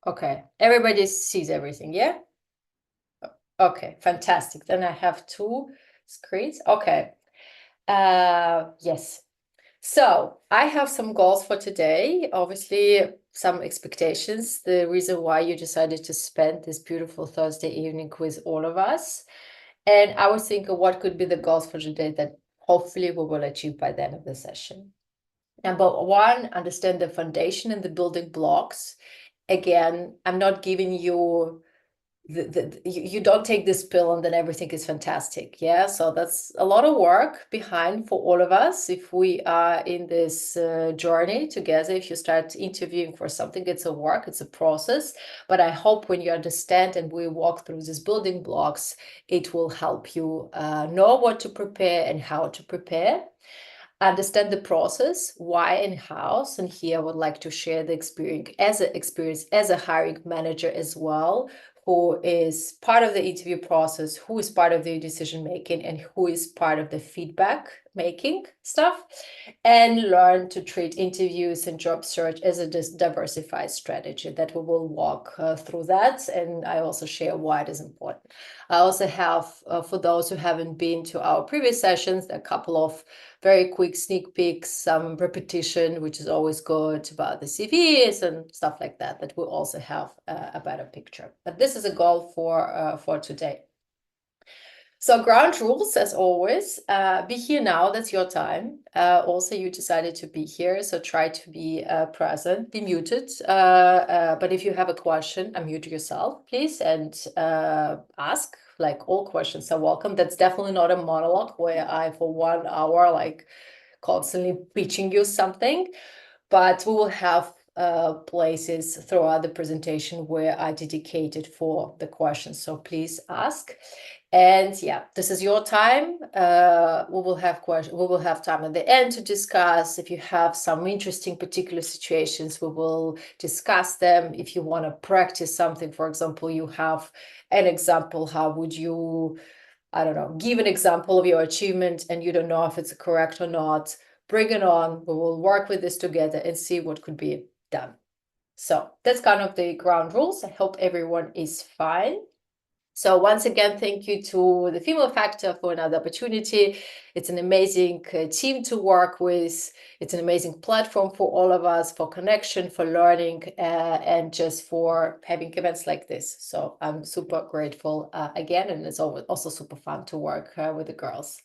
Okay, everybody sees everything, yeah? Okay, fantastic. Then I have two screens. Okay. Yes. So I have some goals for today. Obviously, some expectations. The reason why you decided to spend this beautiful Thursday evening with all of us. And I was thinking what could be the goals for today that hopefully we will achieve by the end of the session. Number one, understand the foundation and the building blocks. Again, I'm not giving you you don't take this pill and then everything is fantastic. Yeah, so that's a lot of work behind for all of us. If we are in this journey together, if you start interviewing for something, it's a work, it's a process. But I hope when you understand and we walk through these building blocks, it will help you know what to prepare and how to prepare. Understand the process, why and how. And here I would like to share the experience as a hiring manager as well, who is part of the interview process, who is part of the decision making, and who is part of the feedback making stuff, and learn to treat interviews and job search as a diversified strategy. That we will walk through that, and I also share why it is important. I also have, for those who haven't been to our previous sessions, a couple of very quick sneak peeks, some repetition, which is always good, about the CVs and stuff like that, that will also have a better picture. But this is a goal for today. So ground rules, as always, be here now, that's your time. Also, you decided to be here, so try to be present, be muted. But if you have a question, unmute yourself, please, and ask. Like, all questions are welcome. That's definitely not a monologue where I, for 1 hour, like constantly pitching you something, but we will have places throughout the presentation where I dedicated for the questions. So please ask. And yeah, this is your time. We will have questions. We will have time at the end to discuss. If you have some interesting particular situations, we will discuss them. If you want to practice something, for example, you have an example, how would you, I don't know, give an example of your achievement and you don't know if it's correct or not, bring it on. We will work with this together and see what could be done. So that's kind of the ground rules. I hope everyone is fine. So once again, thank you to the Female Factor for another opportunity. It's an amazing team to work with. It's an amazing platform for all of us, for connection, for learning, and just for having events like this. So I'm super grateful again, and it's also super fun to work with the girls.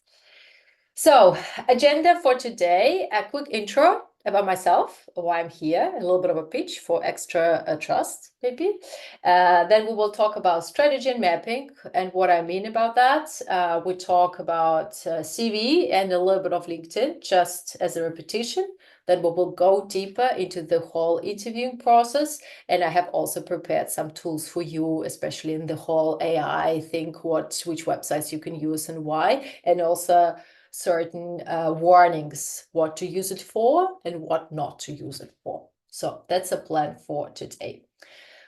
So, agenda for today, a quick intro about myself, why I'm here, a little bit of a pitch for extra trust, maybe. Then we will talk about strategy and mapping and what I mean about that. We talk about CV and a little bit of LinkedIn, just as a repetition. Then we will go deeper into the whole interviewing process. And I have also prepared some tools for you, especially in the whole AI thing, which websites you can use and why, and also certain warnings, what to use it for and what not to use it for. So that's a plan for today.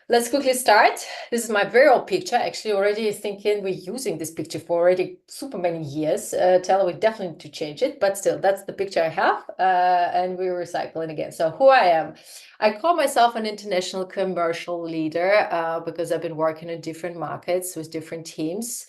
Let's quickly start. This is my very old picture. Actually, already thinking we're using this picture for already super many years. Tell we definitely need to change it, but still, that's the picture I have, and we're recycling again. So who I am, I call myself an international commercial leader because I've been working in different markets with different teams.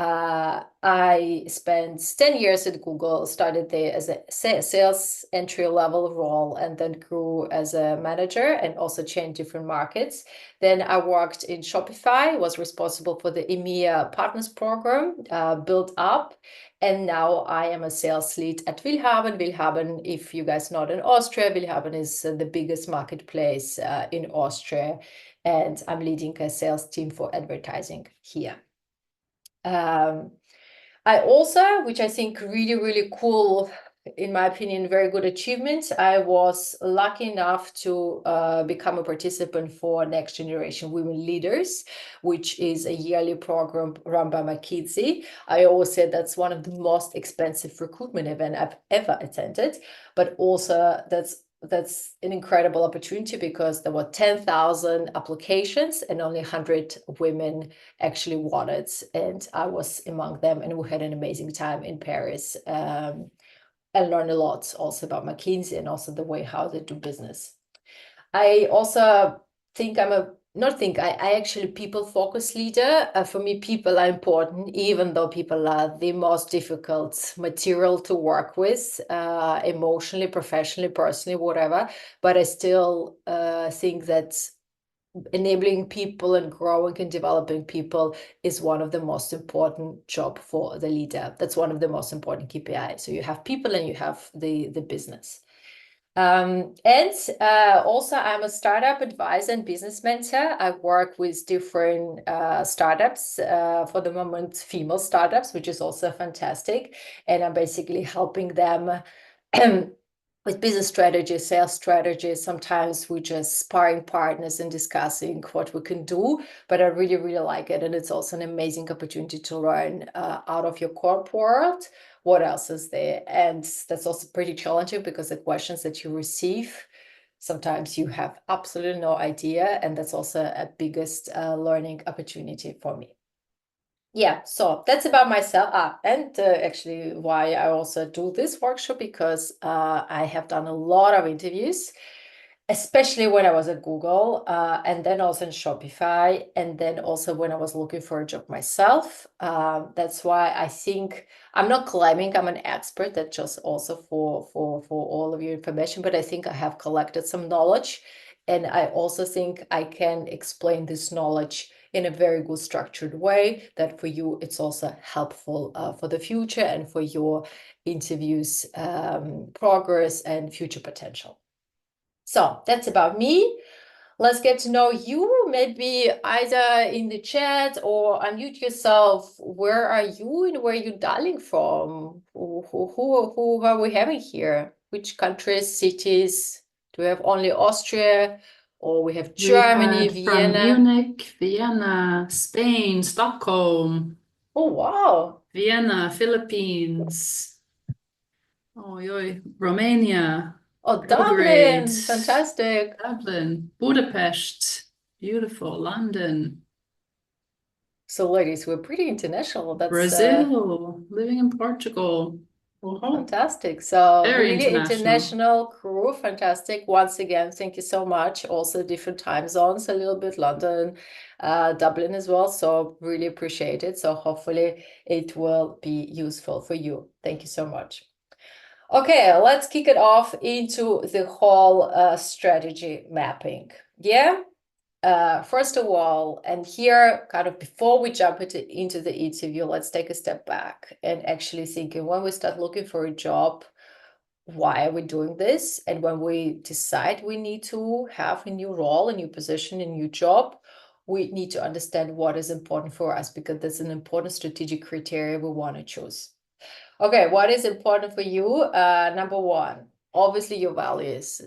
I spent 10 years at Google, started there as a sales entry-level role, and then grew as a manager and also changed different markets. Then I worked in Shopify, was responsible for the EMEA Partners Program, built up. And now I am a sales lead at 𝗵𝗲𝗿𝗀. 𝗵𝗲𝗿𝗀, if you guys know, in Austria, 𝗵𝗲𝗿𝗀 is the biggest marketplace in Austria. And I'm leading a sales team for advertising here. I also, which I think really, really cool, in my opinion, very good achievement, I was lucky enough to become a participant for Next Generation Women Leaders, which is a yearly program run by McKinsey. I always said that's one of the most expensive recruitment events I've ever attended, but also that's an incredible opportunity because there were 10,000 applications and only 100 women actually wanted, and I was among them, and we had an amazing time in Paris and learned a lot also about McKinsey and also the way how they do business. I also think I'm a I actually people focus leader. For me, people are important, even though people are the most difficult material to work with, emotionally, professionally, personally, whatever. But I still think that enabling people and growing and developing people is one of the most important job for the leader. That's one of the most important KPI. So you have people and you have the business. And also I'm a startup advisor and business mentor. I work with different startups, for the moment, female startups, which is also fantastic. And I'm basically helping them with business strategy, sales strategy. Sometimes we just sparring partners and discussing what we can do, but I really, really like it. And it's also an amazing opportunity to learn out of your corporate world. What else is there? And that's also pretty challenging because the questions that you receive, sometimes you have absolutely no idea. And that's also a biggest learning opportunity for me. Yeah, so that's about myself. And actually why I also do this workshop, because I have done a lot of interviews, especially when I was at Google, and then also in Shopify, and then also when I was looking for a job myself. That's why I think I'm not claiming I'm an expert. That's just also for all of your information, but I think I have collected some knowledge, and I also think I can explain this knowledge in a very good structured way that for you it's also helpful for the future and for your interviews progress and future potential. So that's about me. Let's get to know you, maybe either in the chat or unmute yourself. Where are you and where are you dialing from? Who are we having here? Which countries, cities? Do we have only Austria, or we have Germany, Vienna? From Munich, Vienna, Spain, Stockholm. Oh, wow. Vienna, Philippines. Oh, Romania. Oh, Belgrade. Dublin. Fantastic. Dublin, Budapest. Beautiful. London. So, ladies, we're pretty international. That's Brazil. Living in Portugal. fantastic. So Very really international crew. Fantastic. Once again, thank you so much. Also different time zones, a little bit London, Dublin as well. So really appreciate it. So hopefully it will be useful for you. Thank you so much. Okay, let's kick it off into the whole strategy mapping. Yeah. First of all, and here, kind of before we jump into the interview, let's take a step back and actually thinking when we start looking for a job, why are we doing this? And when we decide we need to have a new role, a new position, a new job, we need to understand what is important for us, because that's an important strategic criteria we want to choose. Okay, what is important for you? Number one, obviously your values.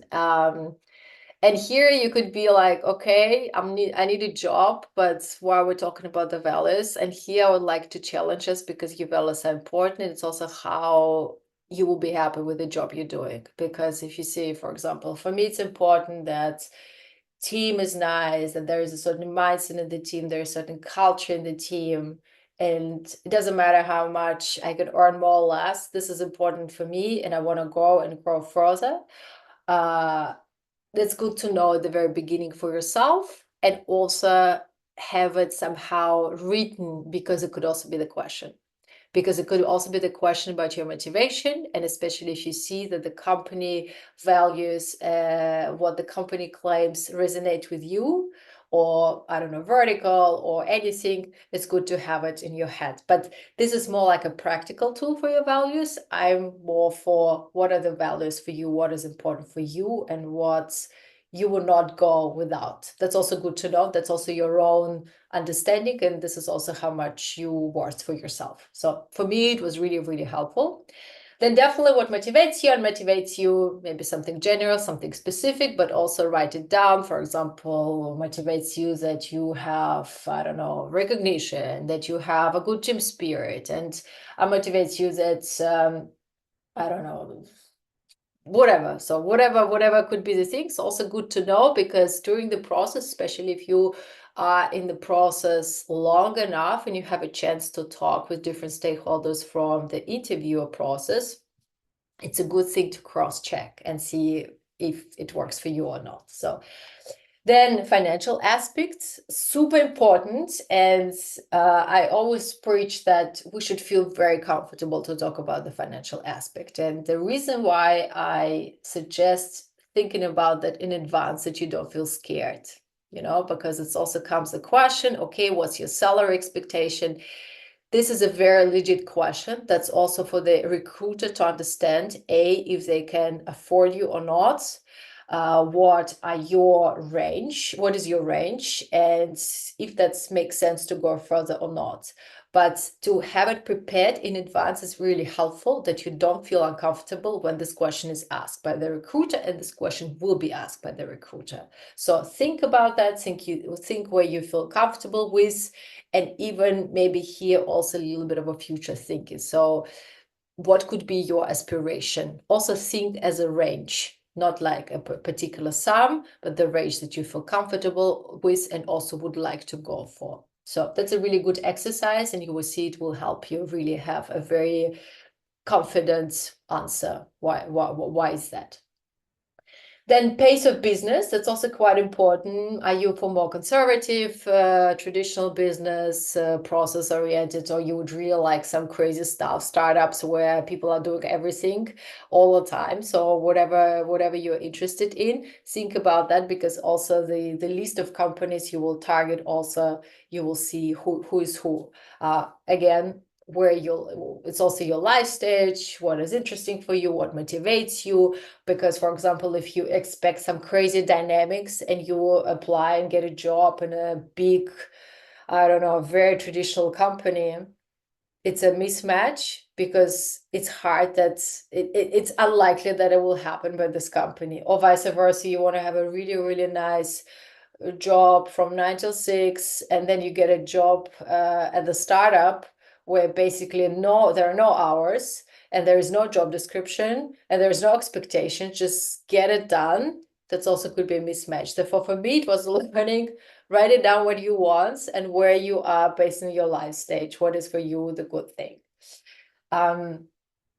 And here you could be like, okay, I need a job, but why we're talking about the values? And here I would like to challenge us, because your values are important. It's also how you will be happy with the job you're doing. Because if you see, for example, for me, it's important that team is nice, that there is a certain mindset in the team, there's a certain culture in the team. And it doesn't matter how much I could earn more or less. This is important for me, and I want to grow and grow further. That's good to know at the very beginning for yourself, and also have it somehow written, because it could also be the question. Because it could also be the question about your motivation, and especially if you see that the company values, what the company claims resonate with you, or I don't know, vertical or anything, it's good to have it in your head. But this is more like a practical tool for your values. I'm more for what are the values for you, what is important for you, and what you will not go without. That's also good to know. That's also your own understanding, and this is also how much you worth for yourself. So for me, it was really, really helpful. Then definitely what motivates you, and motivates you, maybe something general, something specific, but also write it down. For example, motivates you that you have, I don't know, recognition, that you have a good team spirit, and motivates you that, I don't know, whatever. So whatever could be the things. Also good to know, because during the process, especially if you are in the process long enough and you have a chance to talk with different stakeholders from the interviewer process, it's a good thing to cross-check and see if it works for you or not. So Then financial aspects, super important. And I always preach that we should feel very comfortable to talk about the financial aspect. And the reason why I suggest thinking about that in advance, that you don't feel scared, because it also comes the question, okay, what's your salary expectation? This is a very legit question. That's also for the recruiter to understand, if they can afford you or not. What are your range? What is your range? And if that makes sense to go further or not. But to have it prepared in advance is really helpful, that you don't feel uncomfortable when this question is asked by the recruiter, and this question will be asked by the recruiter. So think about that, think where you feel comfortable with, and even maybe here also a little bit of a future thinking. So what could be your aspiration? Also think as a range, not like a particular sum, but the range that you feel comfortable with and also would like to go for. So that's a really good exercise, and you will see it will help you really have a very confident answer. Why is that? Then pace of business, that's also quite important. Are you for more conservative, traditional business, process-oriented, or you would really like some crazy stuff, startups where people are doing everything all the time? So whatever you're interested in, think about that, because also the list of companies you will target, also you will see who is who. Again, it's also your life stage, what is interesting for you, what motivates you. Because, for example, if you expect some crazy dynamics and you apply and get a job in a big, I don't know, very traditional company, it's a mismatch, because it's hard that it's unlikely that it will happen by this company, or vice versa. You want to have a really, really nice job from 9 till 6, and then you get a job at the startup where basically there are no hours, and there is no job description, and there's no expectation, just get it done. That's also could be a mismatch. Therefore, for me, it was learning, write it down what you want and where you are based on your life stage, what is for you the good thing.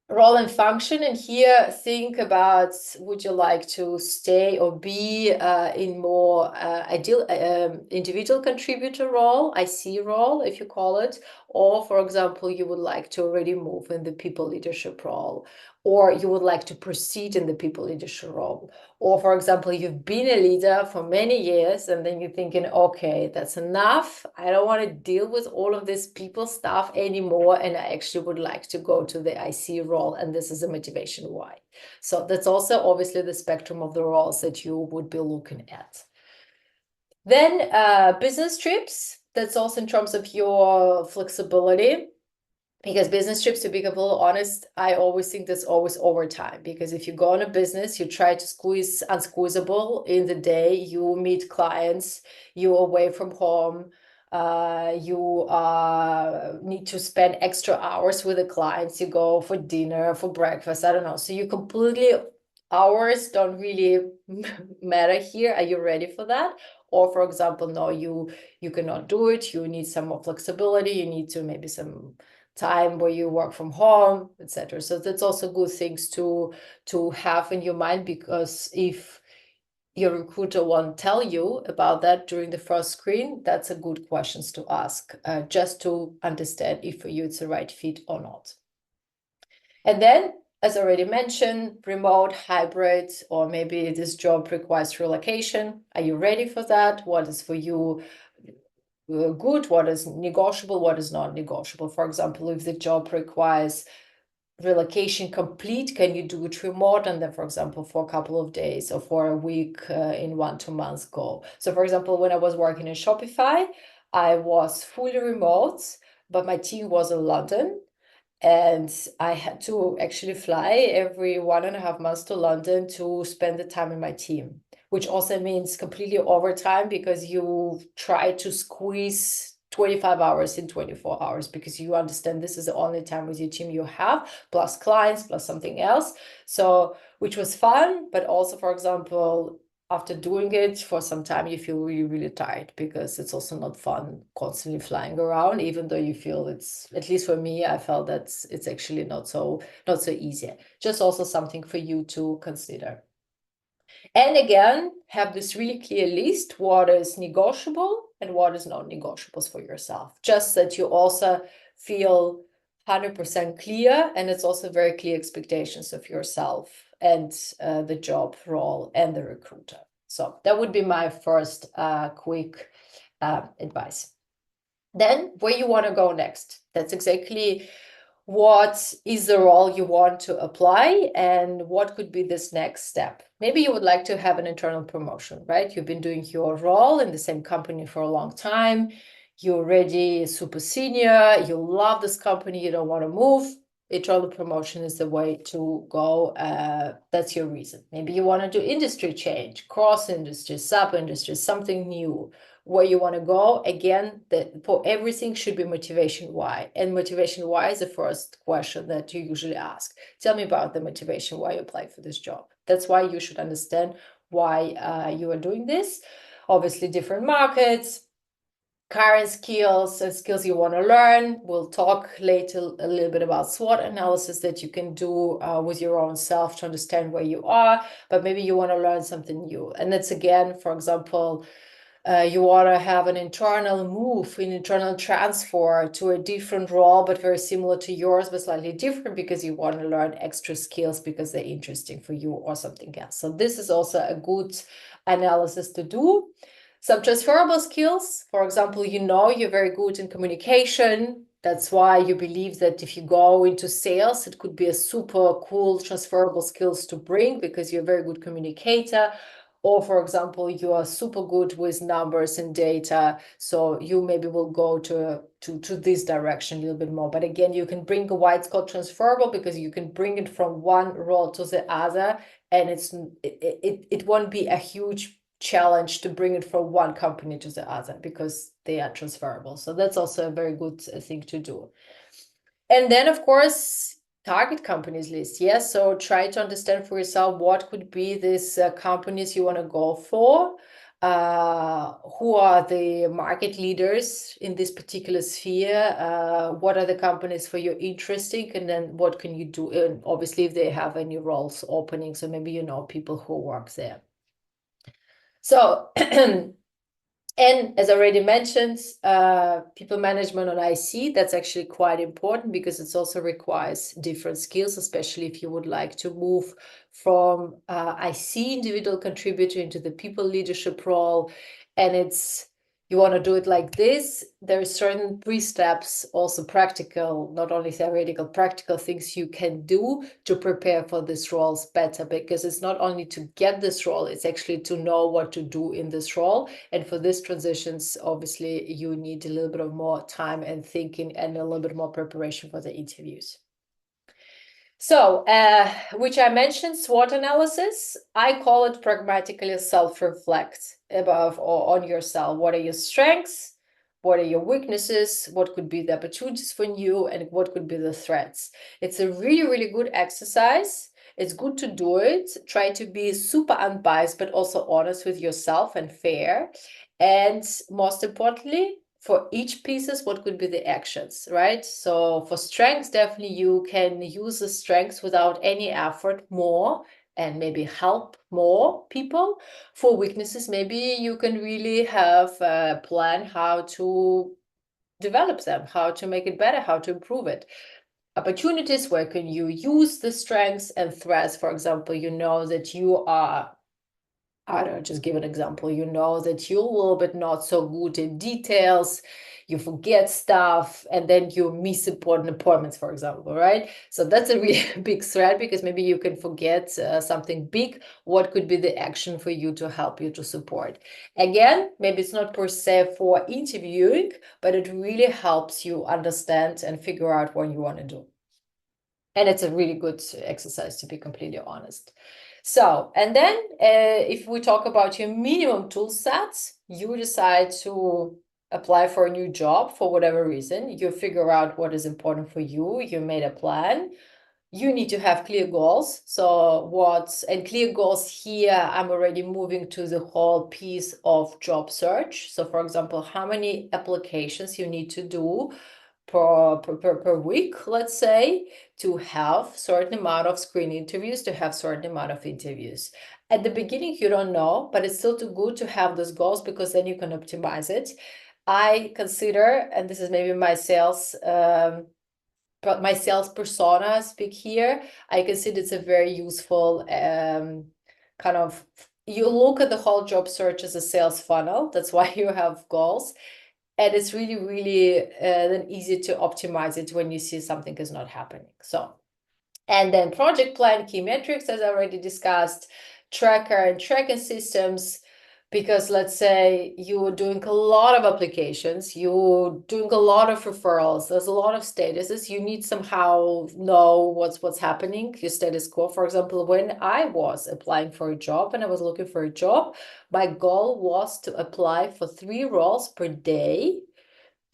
Role and function, and here think about, would you like to stay or be in more ideal individual contributor role, IC role, if you call it, or for example, you would like to already move in the people leadership role, or you would like to proceed in the people leadership role, or for example, you've been a leader for many years and then you're thinking, okay, that's enough, I don't want to deal with all of this people stuff anymore, and I actually would like to go to the IC role, and this is a motivation why. So that's also obviously the spectrum of the roles that you would be looking at. Then business trips, that's also in terms of your flexibility. Because business trips, to be completely honest, I always think that's always overtime. Because if you go on a business, you try to squeeze unsqueezable in the day. You meet clients, you're away from home, you need to spend extra hours with the clients. You go for dinner, for breakfast, I don't know. So you completely, hours don't really matter here. Are you ready for that? Or for example, no, you cannot do it. You need some more flexibility. You need to maybe some time where you work from home, etc. So that's also good things to have in your mind, because if your recruiter won't tell you about that during the first screen, that's a good questions to ask, just to understand if for you it's the right fit or not. And then, as already mentioned, remote, hybrid, or maybe this job requires relocation. Are you ready for that? What is for you good, what is negotiable, what is not negotiable? For example, if the job requires relocation complete, can you do it remote, and then for example for a couple of days or for a week in 1-2 months go? So for example, when I was working in Shopify, I was fully remote, but my team was in London, and I had to actually fly every 1.5 months to London to spend the time with my team, which also means completely overtime, because you try to squeeze 25 hours in 24 hours, because you understand this is the only time with your team you have, plus clients, plus something else. So, which was fun, but also, for example, after doing it for some time, you feel really, really tired, because it's also not fun constantly flying around, even though you feel it's, at least for me, I felt that it's actually not so easy. Just also something for you to consider. And again, have this really clear list, what is negotiable and what is non-negotiables for yourself, just that you also feel 100% clear, and it's also very clear expectations of yourself and the job role and the recruiter. So that would be my first quick advice. Then where you want to go next, that's exactly what is the role you want to apply and what could be this next step. Maybe you would like to have an internal promotion, right? You've been doing your role in the same company for a long time. You're already super senior. You love this company. You don't want to move. Internal promotion is the way to go. That's your reason. Maybe you want to do industry change, cross industry, sub industry, something new. Where you want to go, again, for everything should be motivation why. And motivation why is the first question that you usually ask. Tell me about the motivation why you apply for this job. That's why you should understand why you are doing this. Obviously, different markets, current skills and skills you want to learn. We'll talk later a little bit about SWOT analysis that you can do with your own self to understand where you are, but maybe you want to learn something new. And that's, again, for example, you want to have an internal move, an internal transfer to a different role, but very similar to yours, but slightly different because you want to learn extra skills because they're interesting for you or something else. So this is also a good analysis to do. Some transferable skills, for example, you're very good in communication. That's why you believe that if you go into sales, it could be a super cool transferable skills to bring because you're a very good communicator. Or, for example, you are super good with numbers and data, so you maybe will go to this direction a little bit more. But again, you can bring a wide scope transferable because you can bring it from one role to the other, and it won't be a huge challenge to bring it from one company to the other because they are transferable. So that's also a very good thing to do. And then, of course, target companies list. Yes, so try to understand for yourself what could be these companies you want to go for. Who are the market leaders in this particular sphere? What are the companies for you interesting? And then what can you do? And obviously, if they have any roles opening, so maybe you know people who work there. So, and as I already mentioned, people management on IC, that's actually quite important because it also requires different skills, especially if you would like to move from IC individual contributor into the people leadership role. And you want to do it like this. There are certain 3 steps, also practical, not only theoretical, practical things you can do to prepare for these roles better, because it's not only to get this role, it's actually to know what to do in this role. And for these transitions, obviously, you need a little bit of more time and thinking and a little bit more preparation for the interviews. So, which I mentioned, SWOT analysis, I call it pragmatically self-reflect about or on yourself. What are your strengths? What are your weaknesses? What could be the opportunities for you? And what could be the threats? It's a really, really good exercise. It's good to do it. Try to be super unbiased, but also honest with yourself and fair. And most importantly, for each pieces, what could be the actions, right? So for strengths, definitely you can use the strengths without any effort more and maybe help more people. For weaknesses, maybe you can really have a plan how to develop them, how to make it better, how to improve it. Opportunities, where can you use the strengths? And threats, for example, you know that you are, I don't know, just give an example. You know that you're a little bit not so good in details, you forget stuff, and then you miss important appointments, for example, right? So that's a really big threat because maybe you can forget something big. What could be the action for you to help you to support? Again, maybe it's not per se for interviewing, but it really helps you understand and figure out what you want to do. And it's a really good exercise, to be completely honest. So, and then if we talk about your minimum tool sets, you decide to apply for a new job for whatever reason. You figure out what is important for you. You made a plan. You need to have clear goals. So and clear goals here, I'm already moving to the whole piece of job search. So for example, how many applications you need to do per week, let's say, to have certain amount of screen interviews, to have certain amount of interviews. At the beginning, you don't know, but it's still too good to have those goals because then you can optimize it. I consider, and this is maybe my sales persona speak here, I consider it's a very useful kind of, you look at the whole job search as a sales funnel. That's why you have goals. And it's really, really then easy to optimize it when you see something is not happening. So, and then project plan, key metrics, as I already discussed, tracker and tracking systems, because let's say you're doing a lot of applications, you're doing a lot of referrals, there's a lot of statuses, you need somehow know what's happening, your status quo. For example, when I was applying for a job and I was looking for a job, my goal was to apply for 3 roles per day,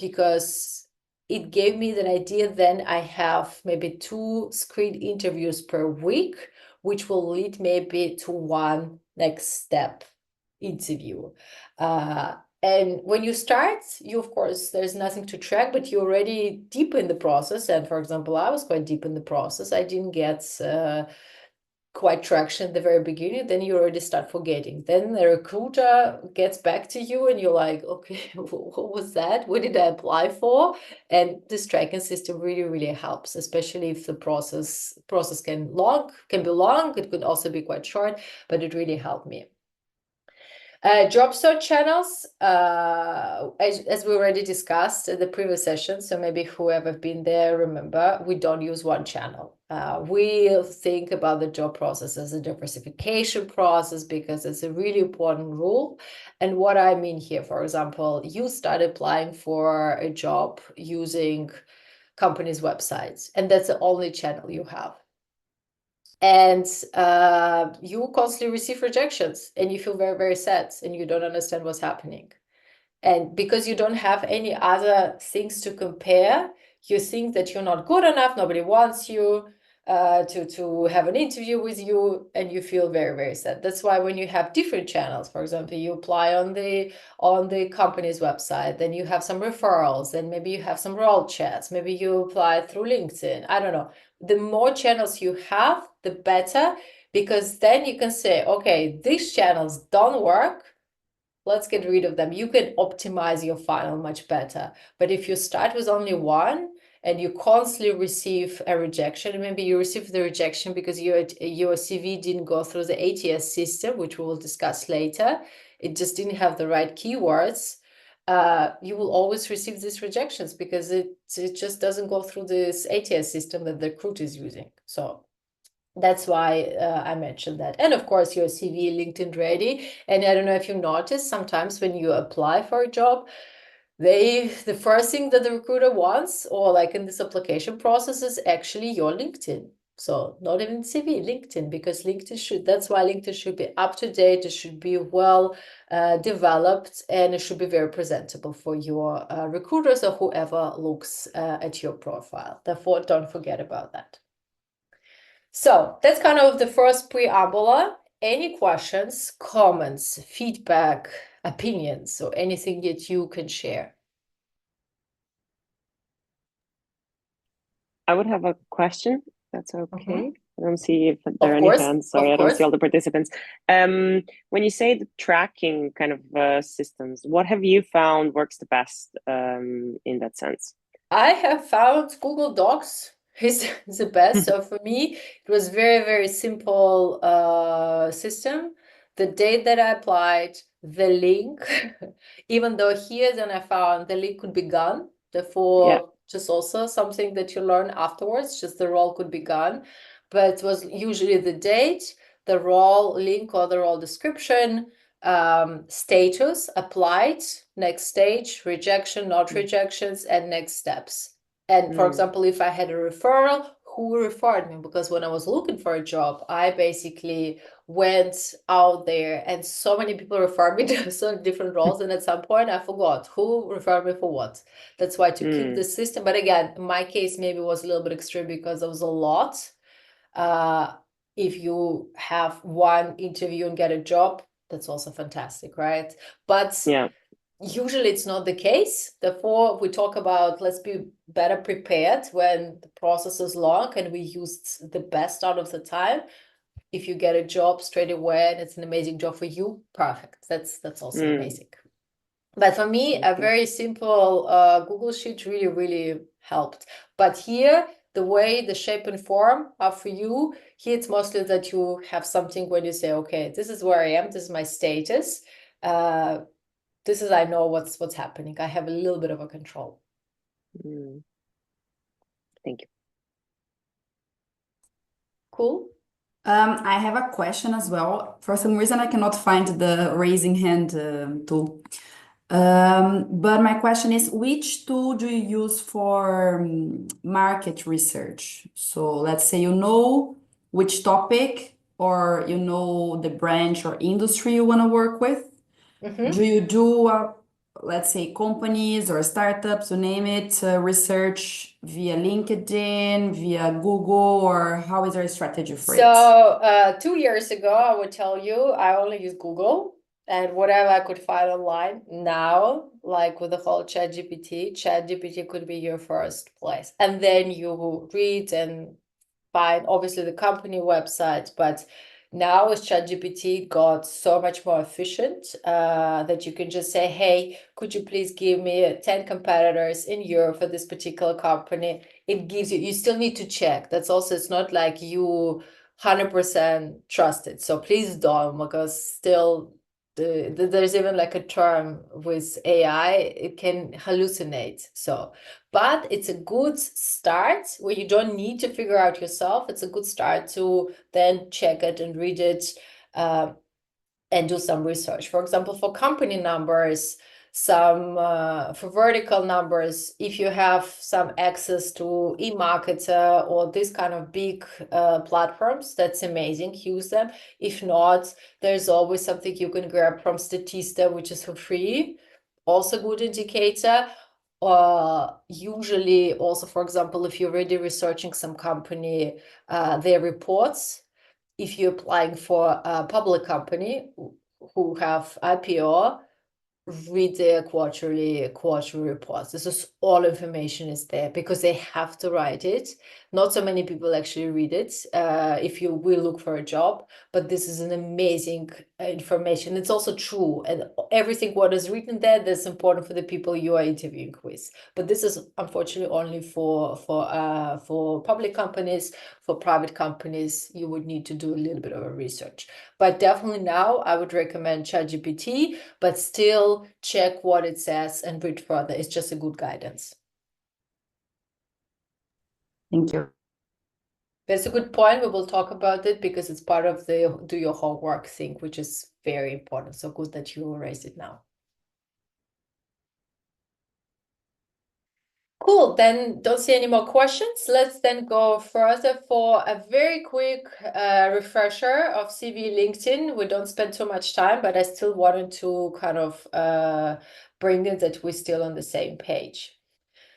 because it gave me the idea then I have maybe 2 screen interviews per week, which will lead maybe to 1 next step interview. And when you start, you, of course, there's nothing to track, but you're already deep in the process. And for example, I was quite deep in the process. I didn't get quite traction at the very beginning. Then you already start forgetting. Then the recruiter gets back to you and you're like, okay, what was that? What did I apply for? And this tracking system really, really helps, especially if the process can be long. It could also be quite short, but it really helped me. Job search channels, as we already discussed in the previous session, so maybe whoever been there, remember, we don't use one channel. We think about the job process as a diversification process because it's a really important rule. And what I mean here, for example, you start applying for a job using companies' websites, and that's the only channel you have. And you constantly receive rejections and you feel very, very sad and you don't understand what's happening. And because you don't have any other things to compare, you think that you're not good enough, nobody wants you to have an interview with you, and you feel very, very sad. That's why when you have different channels, for example, you apply on the company's website, then you have some referrals, then maybe you have some role chats, maybe you apply through LinkedIn, I don't know. The more channels you have, the better, because then you can say, okay, these channels don't work, let's get rid of them. You can optimize your funnel much better. But if you start with only one and you constantly receive a rejection, maybe you receive the rejection because your CV didn't go through the ATS system, which we will discuss later. It just didn't have the right keywords. You will always receive these rejections because it just doesn't go through this ATS system that the recruiter is using. So that's why I mentioned that. And of course, your CV, LinkedIn ready. And I don't know if you notice, sometimes when you apply for a job, the first thing that the recruiter wants, or like in this application process, is actually your LinkedIn. So not even CV, LinkedIn, because that's why LinkedIn should be up to date. It should be well developed, and it should be very presentable for your recruiters or whoever looks at your profile. Therefore, don't forget about that. So that's kind of the first preamble. Any questions, comments, feedback, opinions, or anything that you can share? I would have a question. That's okay. I don't see if there are any course, hands. Sorry, I don't see all the participants. When you say the tracking kind of systems, what have you found works the best in that sense? I have found Google Docs is the best. So for me, it was very, very simple system. The date that I applied, the link, even though here then I found the link could be gone. Therefore, just also something that you learn afterwards, just the role could be gone. But it was usually the date, the role link or the role description, status, applied, next stage, rejection, not rejections, and next steps. And for example, if I had a referral, who referred me? Because when I was looking for a job, I basically went out there and so many people referred me to so different roles. And at some point I forgot who referred me for what. That's why to keep the system. But again, my case maybe was a little bit extreme because there was a lot. If you have one interview and get a job, that's also fantastic, right? But Usually it's not the case. Therefore, we talk about let's be better prepared when the process is long and we used the best out of the time. If you get a job straight away and it's an amazing job for you, perfect. That's also amazing. But for me, a very simple Google Sheet really helped. But here, the way the shape and form are for you, here it's mostly that you have something where you say, okay, this is where I am, this is my status. This is, I know what's happening. I have a little bit of a control. Thank you. Cool. I have a question as well. For some reason, I cannot find the raising hand tool. But my question is, which tool do you use for market research? So let's say you know which topic or you know the branch or industry you want to work with. Do you do, let's say, companies or startups, you name it, research via LinkedIn, via Google, or how is your strategy for it? So 2 years ago, I would tell you, I only use Google and whatever I could find online. Now, like with the whole ChatGPT could be your first place. And then you read and find obviously the company websites, but now with ChatGPT got so much more efficient that you can just say, hey, could you please give me 10 competitors in Europe for this particular company? It gives you still need to check. That's also, it's not like you 100% trust it. So please don't, because still there's even like a term with AI, it can hallucinate. So, but it's a good start where you don't need to figure out yourself. It's a good start to then check it and read it and do some research. For example, for company numbers, some for vertical numbers, if you have some access to 𝗵𝗵𝗿𝗀 or this kind of big platforms, that's amazing, use them. If not, there's always something you can grab from Statista, which is for free, also good indicator. Usually also, for example, if you're already researching some company, their reports, if you're applying for a public company who have IPO, read their quarterly reports. This is all information is there because they have to write it. Not so many people actually read it if you will look for a job, but this is an amazing information. It's also true, and everything what is written there, that's important for the people you are interviewing with. But this is unfortunately only for public companies. For private companies, you would need to do a little bit of a research. But definitely now I would recommend ChatGPT, but still check what it says and read further. It's just a good guidance. Thank you. That's a good point. We will talk about it because it's part of the do your homework thing, which is very important. So good that you raised it now. Cool, then don't see any more questions. Let's then go further for a very quick refresher of CV LinkedIn. We don't spend too much time, but I still wanted to kind of bring it that we're still on the same page.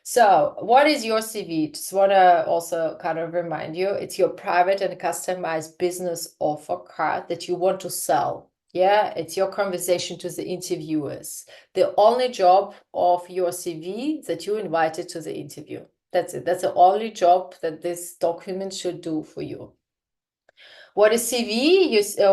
So what is your CV? Just want to also kind of remind you, it's your private and customized business offer card that you want to sell. Yeah, it's your conversation to the interviewers. The only job of your CV that you invited to the interview. That's it. That's the only job that this document should do for you. What is CV?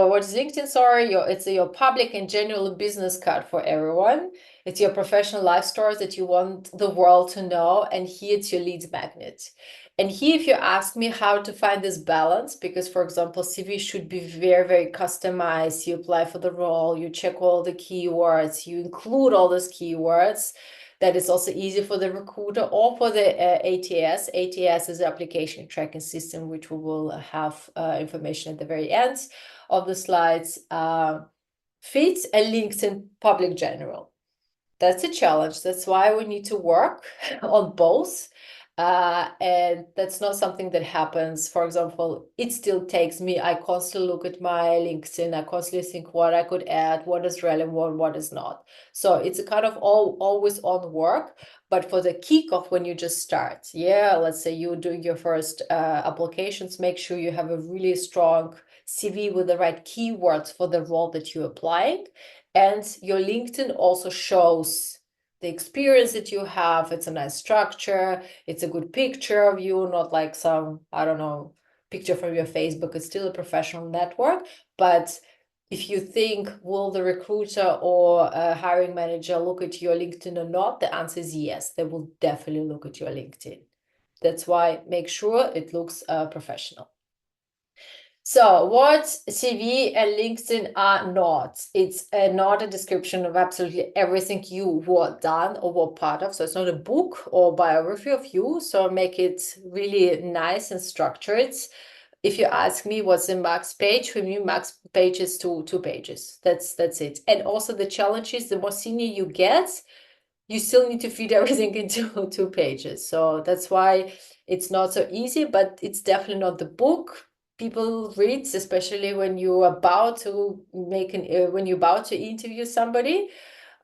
What is LinkedIn? Sorry, it's your public and general business card for everyone. It's your professional life stories that you want the world to know, and here it's your leads magnet. And here, if you ask me how to find this balance, because for example, CV should be very customized. You apply for the role, you check all the keywords, you include all those keywords. That is also easy for the recruiter or for the ATS. ATS is the application tracking system, which we will have information at the very end of the slides. Fits and LinkedIn public general. That's a challenge. That's why we need to work on both. And that's not something that happens. For example, it still takes me, I constantly look at my LinkedIn, I constantly think what I could add, what is relevant, what is not. So it's a kind of always on work, but for the kickoff when you just start, yeah, let's say you're doing your first applications, make sure you have a really strong CV with the right keywords for the role that you're applying. And your LinkedIn also shows the experience that you have. It's a nice structure. It's a good picture of you, not like some, I don't know, picture from your Facebook. It's still a professional network. But if you think, will the recruiter or a hiring manager look at your LinkedIn or not? The answer is yes, they will definitely look at your LinkedIn. That's why make sure it looks professional. So what CV and LinkedIn are not? It's not a description of absolutely everything you were done or were part of. So it's not a book or biography of you. So make it really nice and structured. If you ask me what's a max page, for me, max page is two pages. That's it. And also the challenge is the more senior you get, you still need to fit everything into 2 pages. So that's why it's not so easy, but it's definitely not the book people read, especially when you're about to when you're about to interview somebody.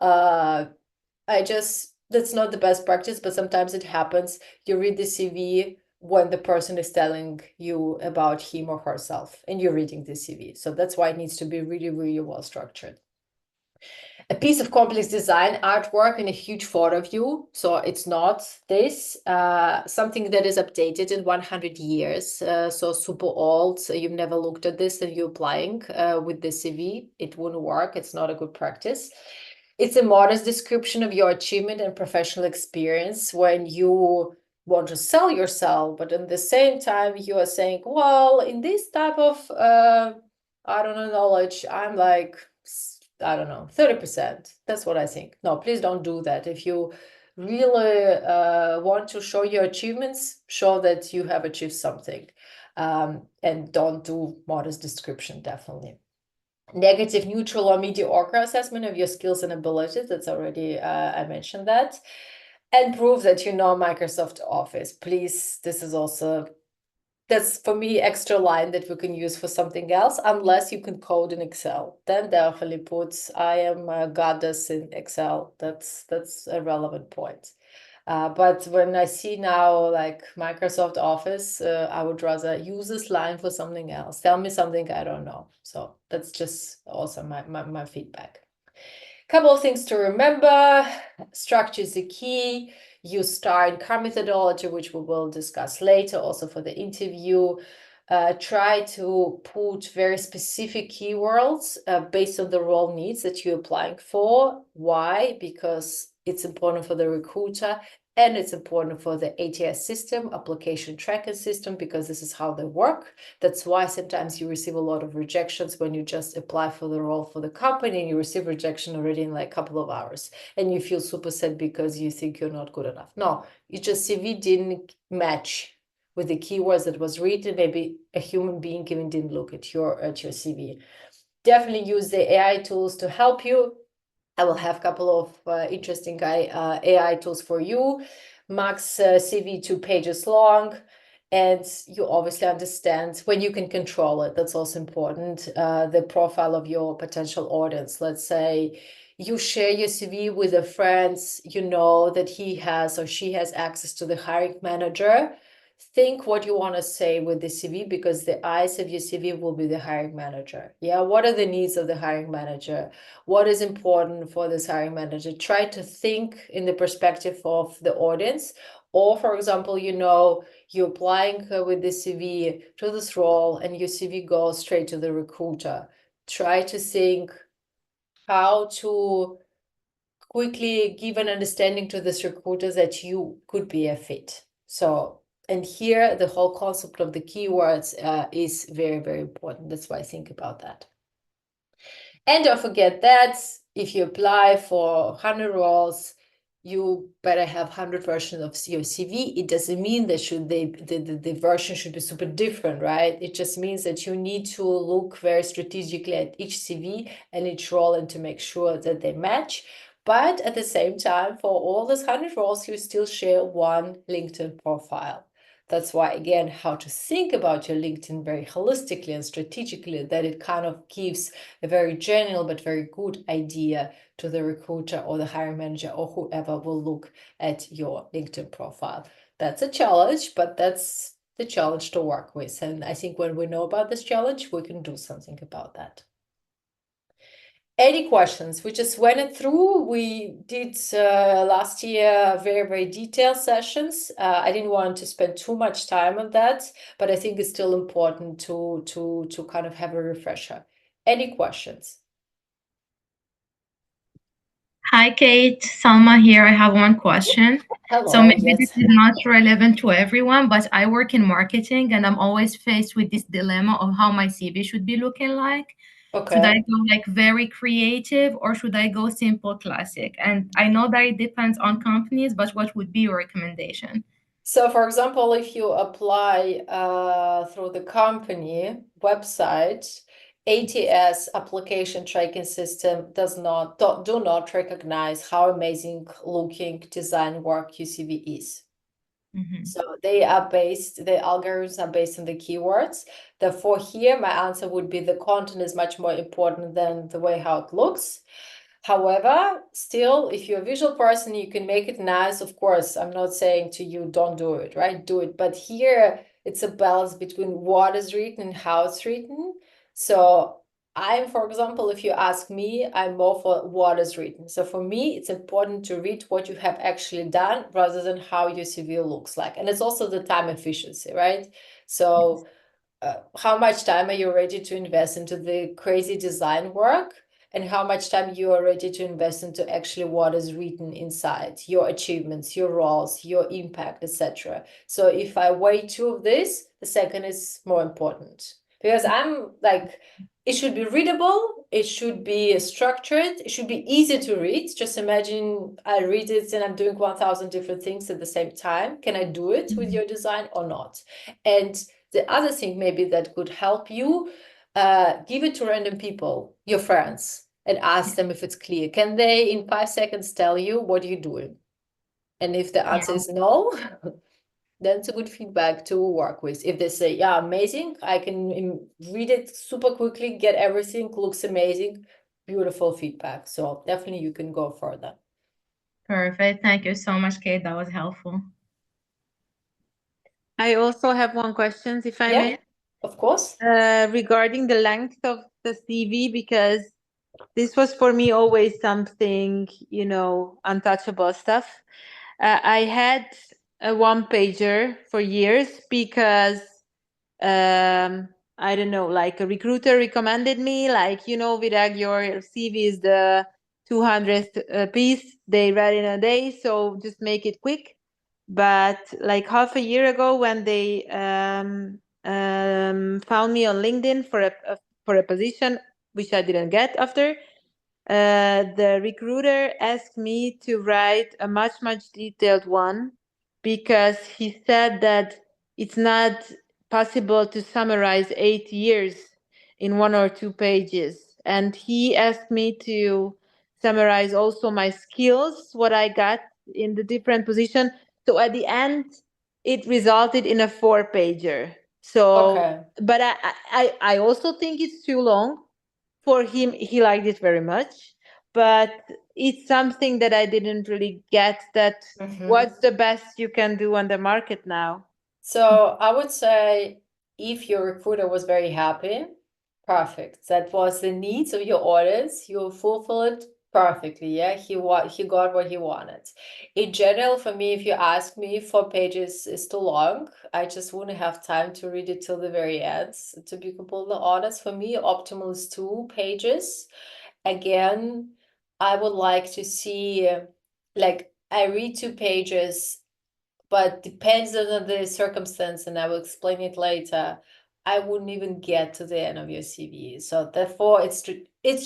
That's not the best practice, but sometimes it happens. You read the CV when the person is telling you about him or herself and you're reading the CV. So that's why it needs to be really, really well structured. A piece of complex design artwork in a huge photo view. So it's not this, something that is updated in 100 years. So super old, so you've never looked at this and you're applying with the CV. It wouldn't work. It's not a good practice. It's a modest description of your achievement and professional experience when you want to sell yourself, but at the same time you are saying, well, in this type of I don't know, knowledge, I'm like, I don't know, 30%. That's what I think. No, please don't do that. If you really want to show your achievements, show that you have achieved something, and don't do modest description, definitely. Negative, neutral, or mediocre assessment of your skills and abilities. That's already, I mentioned that. And prove that you know Microsoft Office. Please, this is also, that's for me extra line that we can use for something else, unless you can code in Excel. Then definitely put, I am a goddess in Excel. That's a relevant point. But when I see now like Microsoft Office, I would rather use this line for something else. Tell me something I don't know. So that's just also my feedback. Couple of things to remember. Structure is the key. Use STAR and CAR methodology, which we will discuss later also for the interview. Try to put very specific keywords based on the role needs that you're applying for. Why? Because it's important for the recruiter and it's important for the ATS system, application tracking system, because this is how they work. That's why sometimes you receive a lot of rejections when you just apply for the role for the company and you receive rejection already in like a couple of hours and you feel super sad because you think you're not good enough. No, you just CV didn't match with the keywords that was written. Maybe a human being even didn't look at your CV. Definitely use the AI tools to help you. I will have a couple of interesting AI tools for you. Max CV 2 pages long. And you obviously understand when you can control it. That's also important. The profile of your potential audience. Let's say you share your CV with a friend, you know that he has or she has access to the hiring manager. Think what you want to say with the CV, because the eyes of your CV will be the hiring manager. Yeah, what are the needs of the hiring manager? What is important for this hiring manager? Try to think in the perspective of the audience. Or, for example, you know, you're applying with the CV to this role and your CV goes straight to the recruiter. Try to think how to quickly give an understanding to this recruiter that you could be a fit. So, and here the whole concept of the keywords is very, very important. That's why I think about that. And don't forget that if you apply for 100 roles, you better have 100 versions of your CV. It doesn't mean that the version should be super different, right? It just means that you need to look very strategically at each CV and each role and to make sure that they match. But at the same time, for all those 100 roles, you still share one LinkedIn profile. That's why, again, how to think about your LinkedIn very holistically and strategically, that it kind of gives a very general but very good idea to the recruiter or the hiring manager or whoever will look at your LinkedIn profile. That's a challenge, but that's the challenge to work with. And I think when we know about this challenge, we can do something about that. Any questions? We just went it through. We did last year very, very detailed sessions. I didn't want to spend too much time on that, but I think it's still important to kind of have a refresher. Any questions? Hi, Kate. Salma here. I have one question. Hello, So maybe yes. this is not relevant to everyone, but I work in marketing and I'm always faced with this dilemma of how my CV should be looking like. Should I Okay. go like very creative or should I go simple classic? And I know that it depends on companies, but what would be your recommendation? So for example, if you apply through the company website, ATS application tracking system do not recognize how amazing looking design work your CV is. Mhm. So the algorithms are based on the keywords. Therefore, here my answer would be the content is much more important than the way how it looks. However, still, if you're a visual person, you can make it nice. Of course, I'm not saying to you, don't do it, right? Do it. But here it's a balance between what is written and how it's written. So for example, if you ask me, I'm more for what is written. So for me, it's important to read what you have actually done rather than how your CV looks like. And it's also the time efficiency, right? So how much time are you ready to invest into the crazy design work? And how much time you are ready to invest into actually what is written inside, your achievements, your roles, your impact, etc. So if I weigh two of this, the second is more important. Because I'm like, it should be readable, it should be structured, it should be easy to read. Just imagine I read it and I'm doing 1,000 different things at the same time. Can I do it with your design or not? And the other thing maybe that could help you, give it to random people, your friends, and ask them if it's clear. Can they in 5 seconds tell you what you're doing? And if the answer is no, then it's a good feedback to work with. If they say, yeah, amazing, I can read it super quickly, get everything, looks amazing, beautiful feedback. So definitely you can go further. Perfect. Thank you so much, Kate. That was helpful. I also have one question, if I Yeah, may, of course. regarding the length of the CV, because this was for me always something, untouchable stuff. I had a one-pager for years because I don't know, like a recruiter recommended me, like, Virag, your CV is the 200th piece they read in a day, so just make it quick. But like half a year ago, when they found me on LinkedIn for a position which I didn't get after, the recruiter asked me to write a much detailed one because he said that it's not possible to summarize 8 years in 1 or 2 pages. And he asked me to summarize also my skills, what I got in the different position. So at the end, it resulted in a 4-pager. So, Okay. but I also think it's too long. For him, he liked it very much, but it's something that I didn't really get, that what's the best you can do on the market now. So I would say if your recruiter was very happy, perfect. That was the needs of your audience. You fulfill it perfectly. Yeah, he got what he wanted. In general, for me, if you ask me, 4 pages is too long. I just wouldn't have time to read it till the very end. To be completely honest, for me, optimal is 2 pages. Again, I would like to see, like, I read 2 pages, but depends on the circumstance, and I will explain it later. I wouldn't even get to the end of your CV. So therefore, it's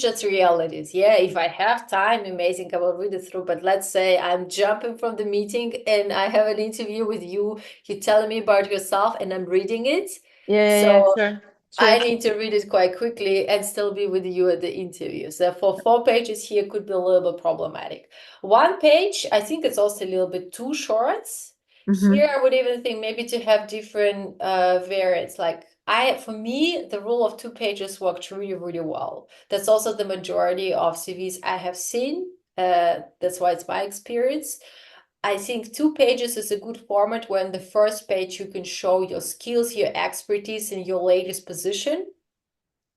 just realities. Yeah, if I have time, amazing, I will read it through. But let's say I'm jumping from the meeting and I have an interview with you. You're telling me about yourself, and I'm reading it. Yeah, So sure. I need to read it quite quickly and still be with you at the interview. So therefore, 4 pages here could be a little bit problematic. 1 page, I think it's also a little bit too short. Here, I would even think maybe to have different variants. Like for me, the rule of 2 pages worked really, really well. That's also the majority of CVs I have seen. That's why it's my experience. I think 2 pages is a good format when the first page you can show your skills, your expertise, and your latest position.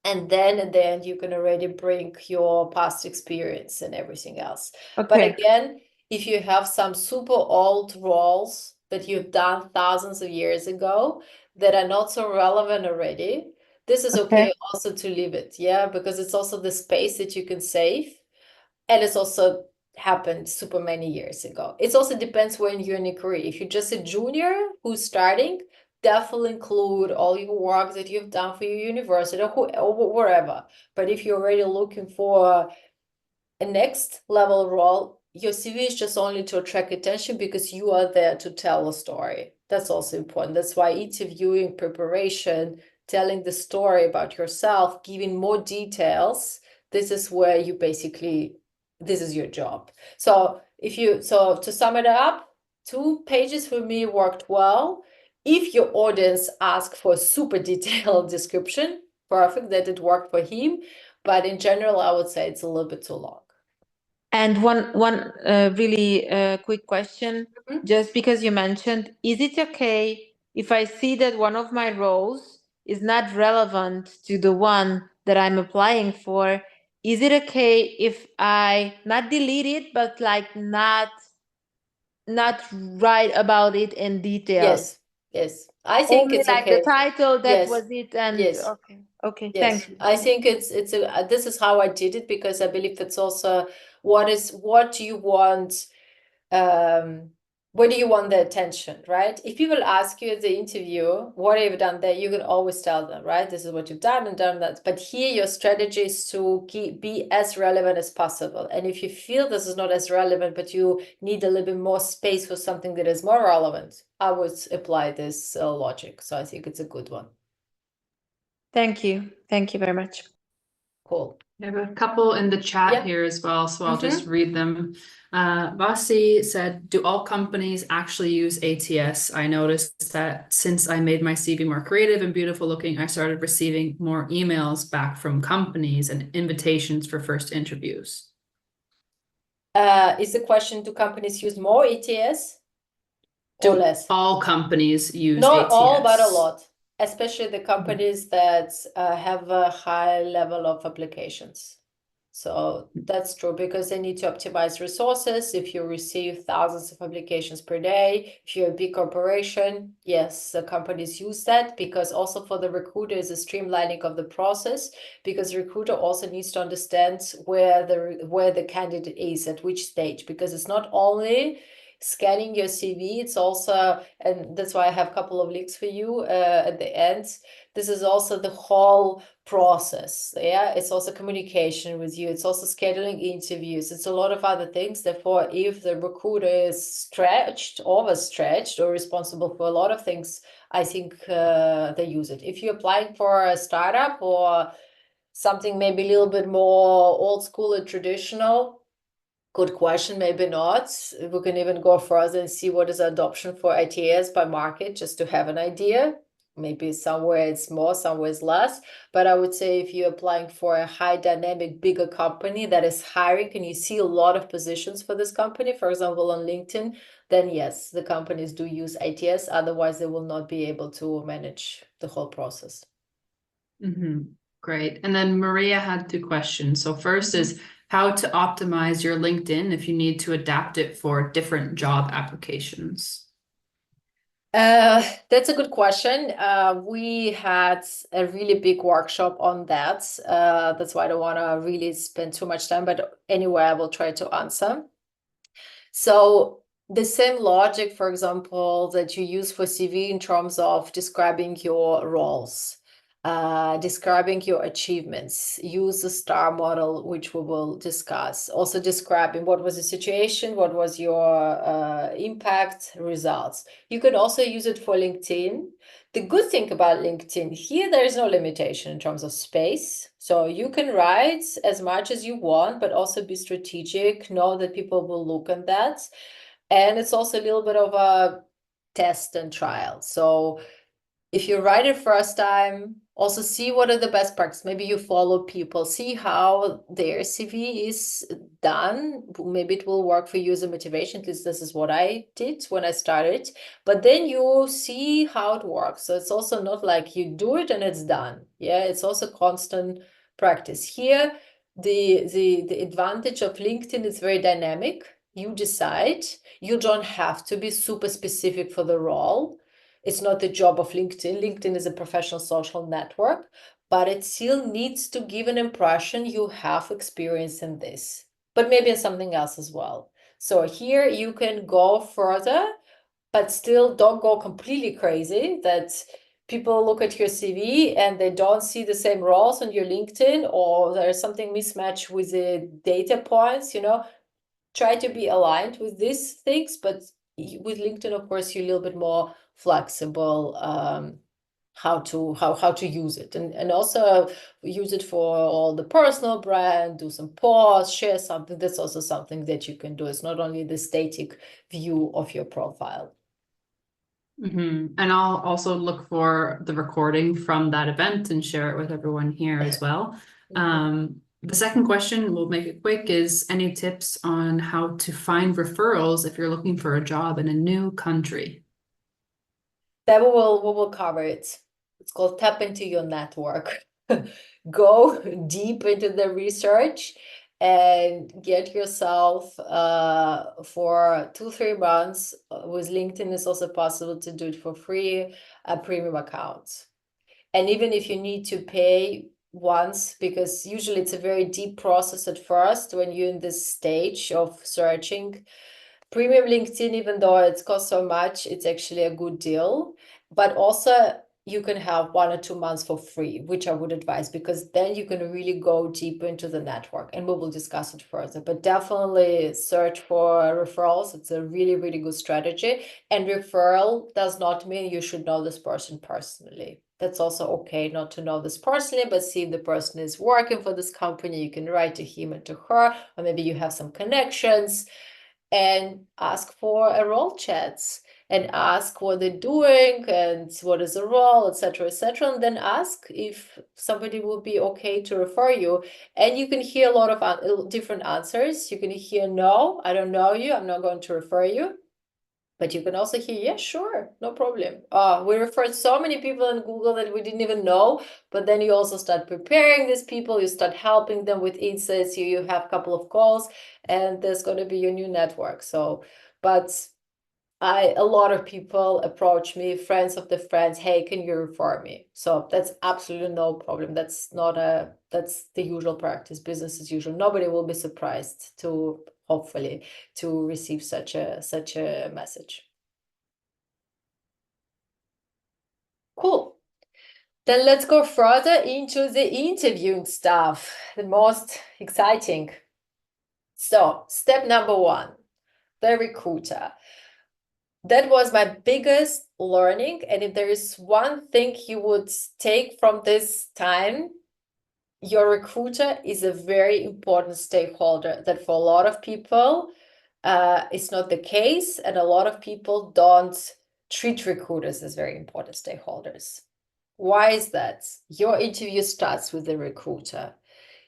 And then at the end, you can already bring your past experience and everything else. But Okay. again, if you have some super old roles that you've done thousands of years ago that are not so relevant already, this is okay also to leave it, yeah, because it's also the space that you can save. And it's also happened super many years ago. It also depends when you're in a career. If you're just a junior who's starting, definitely include all your work that you've done for your university or wherever. But if you're already looking for a next level role, your CV is just only to attract attention because you are there to tell a story. That's also important. That's why interviewing, preparation, telling the story about yourself, giving more details, this is where you basically, this is your job. So to sum it up, 2 pages for me worked well. If your audience asks for a super detailed description, perfect, that it worked for him. But in general, I would say it's a little bit too long. And one really quick question, just because you mentioned, is it okay if I see that one of my roles is not relevant to the one that I'm applying for? Is it okay if I not delete it, but like not write about it in detail? Yes, yes. I think Only it's like okay. the title, that Yes, was it, and yes. okay, Yes, thanks. I think this is how I did it, because I believe it's also what do you want, where do you want the attention, right? If people ask you at the interview, what have you done there, you can always tell them, right? This is what you've done and done that. But here your strategy is to be as relevant as possible. And if you feel this is not as relevant, but you need a little bit more space for something that is more relevant, I would apply this logic. So I think it's a good one. Thank you very much. Cool. I have a couple in the chat Yeah. here as well, so I'll just read them. Vasi said, do all companies actually use ATS? I noticed that since I made my CV more creative and beautiful looking, I started receiving more emails back from companies and invitations for first interviews. Is the question, do companies use more ATS or Do less? all companies use Not ATS? all, but a lot, especially the companies that have a high level of applications. So that's true, because they need to optimize resources. If you receive thousands of applications per day, if you're a big corporation, yes, the companies use that, because also for the recruiter is a streamlining of the process, because the recruiter also needs to understand where the candidate is at which stage, because it's not only scanning your CV, it's also, and that's why I have a couple of links for you at the end. This is also the whole process. Yeah, it's also communication with you. It's also scheduling interviews. It's a lot of other things. Therefore, if the recruiter is overstretched, or responsible for a lot of things, I think they use it. If you're applying for a startup or something maybe a little bit more old school and traditional, good question, maybe not. We can even go further and see what is adoption for ITS by market, just to have an idea. Maybe somewhere it's more, somewhere it's less. But I would say if you're applying for a high dynamic, bigger company that is hiring, and you see a lot of positions for this company, for example, on LinkedIn, then yes, the companies do use ITS. Otherwise, they will not be able to manage the whole process. Great. And then Maria had 2 questions. So first is how to optimize your LinkedIn if you need to adapt it for different job applications. That's a good question. We had a really big workshop on that. That's why I don't want to really spend too much time, but anyway, I will try to answer. So the same logic, for example, that you use for CV in terms of describing your roles, describing your achievements, use the STAR model, which we will discuss. Also describing what was the situation, what was your impact, results. You could also use it for LinkedIn. The good thing about LinkedIn, here there is no limitation in terms of space. So you can write as much as you want, but also be strategic, know that people will look at that. And it's also a little bit of a test and trial. So if you write it first time, also see what are the best practices. Maybe you follow people, see how their CV is done, maybe it will work for user motivation, because this is what I did when I started. But then you see how it works. So it's also not like you do it and it's done. Yeah, it's also constant practice. Here, the advantage of LinkedIn is very dynamic. You decide. You don't have to be super specific for the role. It's not the job of LinkedIn. LinkedIn is a professional social network, but it still needs to give an impression you have experience in this, but maybe in something else as well. So here you can go further, but still don't go completely crazy that people look at your CV and they don't see the same roles on your LinkedIn, or there's something mismatched with the data points, Try to be aligned with these things, but with LinkedIn, of course, you're a little bit more flexible how to use it, and also use it for all the personal brand, do some posts, share something. That's also something that you can do. It's not only the static view of your profile. And I'll also look for the recording from that event and share it with everyone here as well. The second question, we'll make it quick, is any tips on how to find referrals if you're looking for a job in a new country? That we will cover it. It's called tap into your network. Go deep into the research and get yourself for 2-3 months. With LinkedIn, it's also possible to do it for free, a premium account. And even if you need to pay once, because usually it's a very deep process at first when you're in this stage of searching. Premium LinkedIn, even though it costs so much, it's actually a good deal. But also you can have 1 or 2 months for free, which I would advise, because then you can really go deeper into the network, and we will discuss it further. But definitely search for referrals. It's a really, really good strategy. And referral does not mean you should know this person personally. That's also okay not to know this personally, but see if the person is working for this company. You can write to him and to her, or maybe you have some connections, and ask for a role chats, and ask what they're doing and what is the role, etc., etc. And then ask if somebody will be okay to refer you. And you can hear a lot of different answers. You can hear, no, I don't know you, I'm not going to refer you. But you can also hear, yeah, sure, no problem. We referred so many people in Google that we didn't even know. But then you also start preparing these people, you start helping them with insights, you have a couple of calls, and there's going to be your new network. So, but a lot of people approach me, friends of the friends, hey, can you refer me? So that's absolutely no problem. That's the usual practice, business as usual. Nobody will be surprised to, hopefully, to receive such a message. Cool. Then let's go further into the interviewing stuff, the most exciting. So step number 1, the recruiter. That was my biggest learning. And if there is one thing you would take from this time, your recruiter is a very important stakeholder. That for a lot of people, it's not the case. And a lot of people don't treat recruiters as very important stakeholders. Why is that? Your interview starts with the recruiter.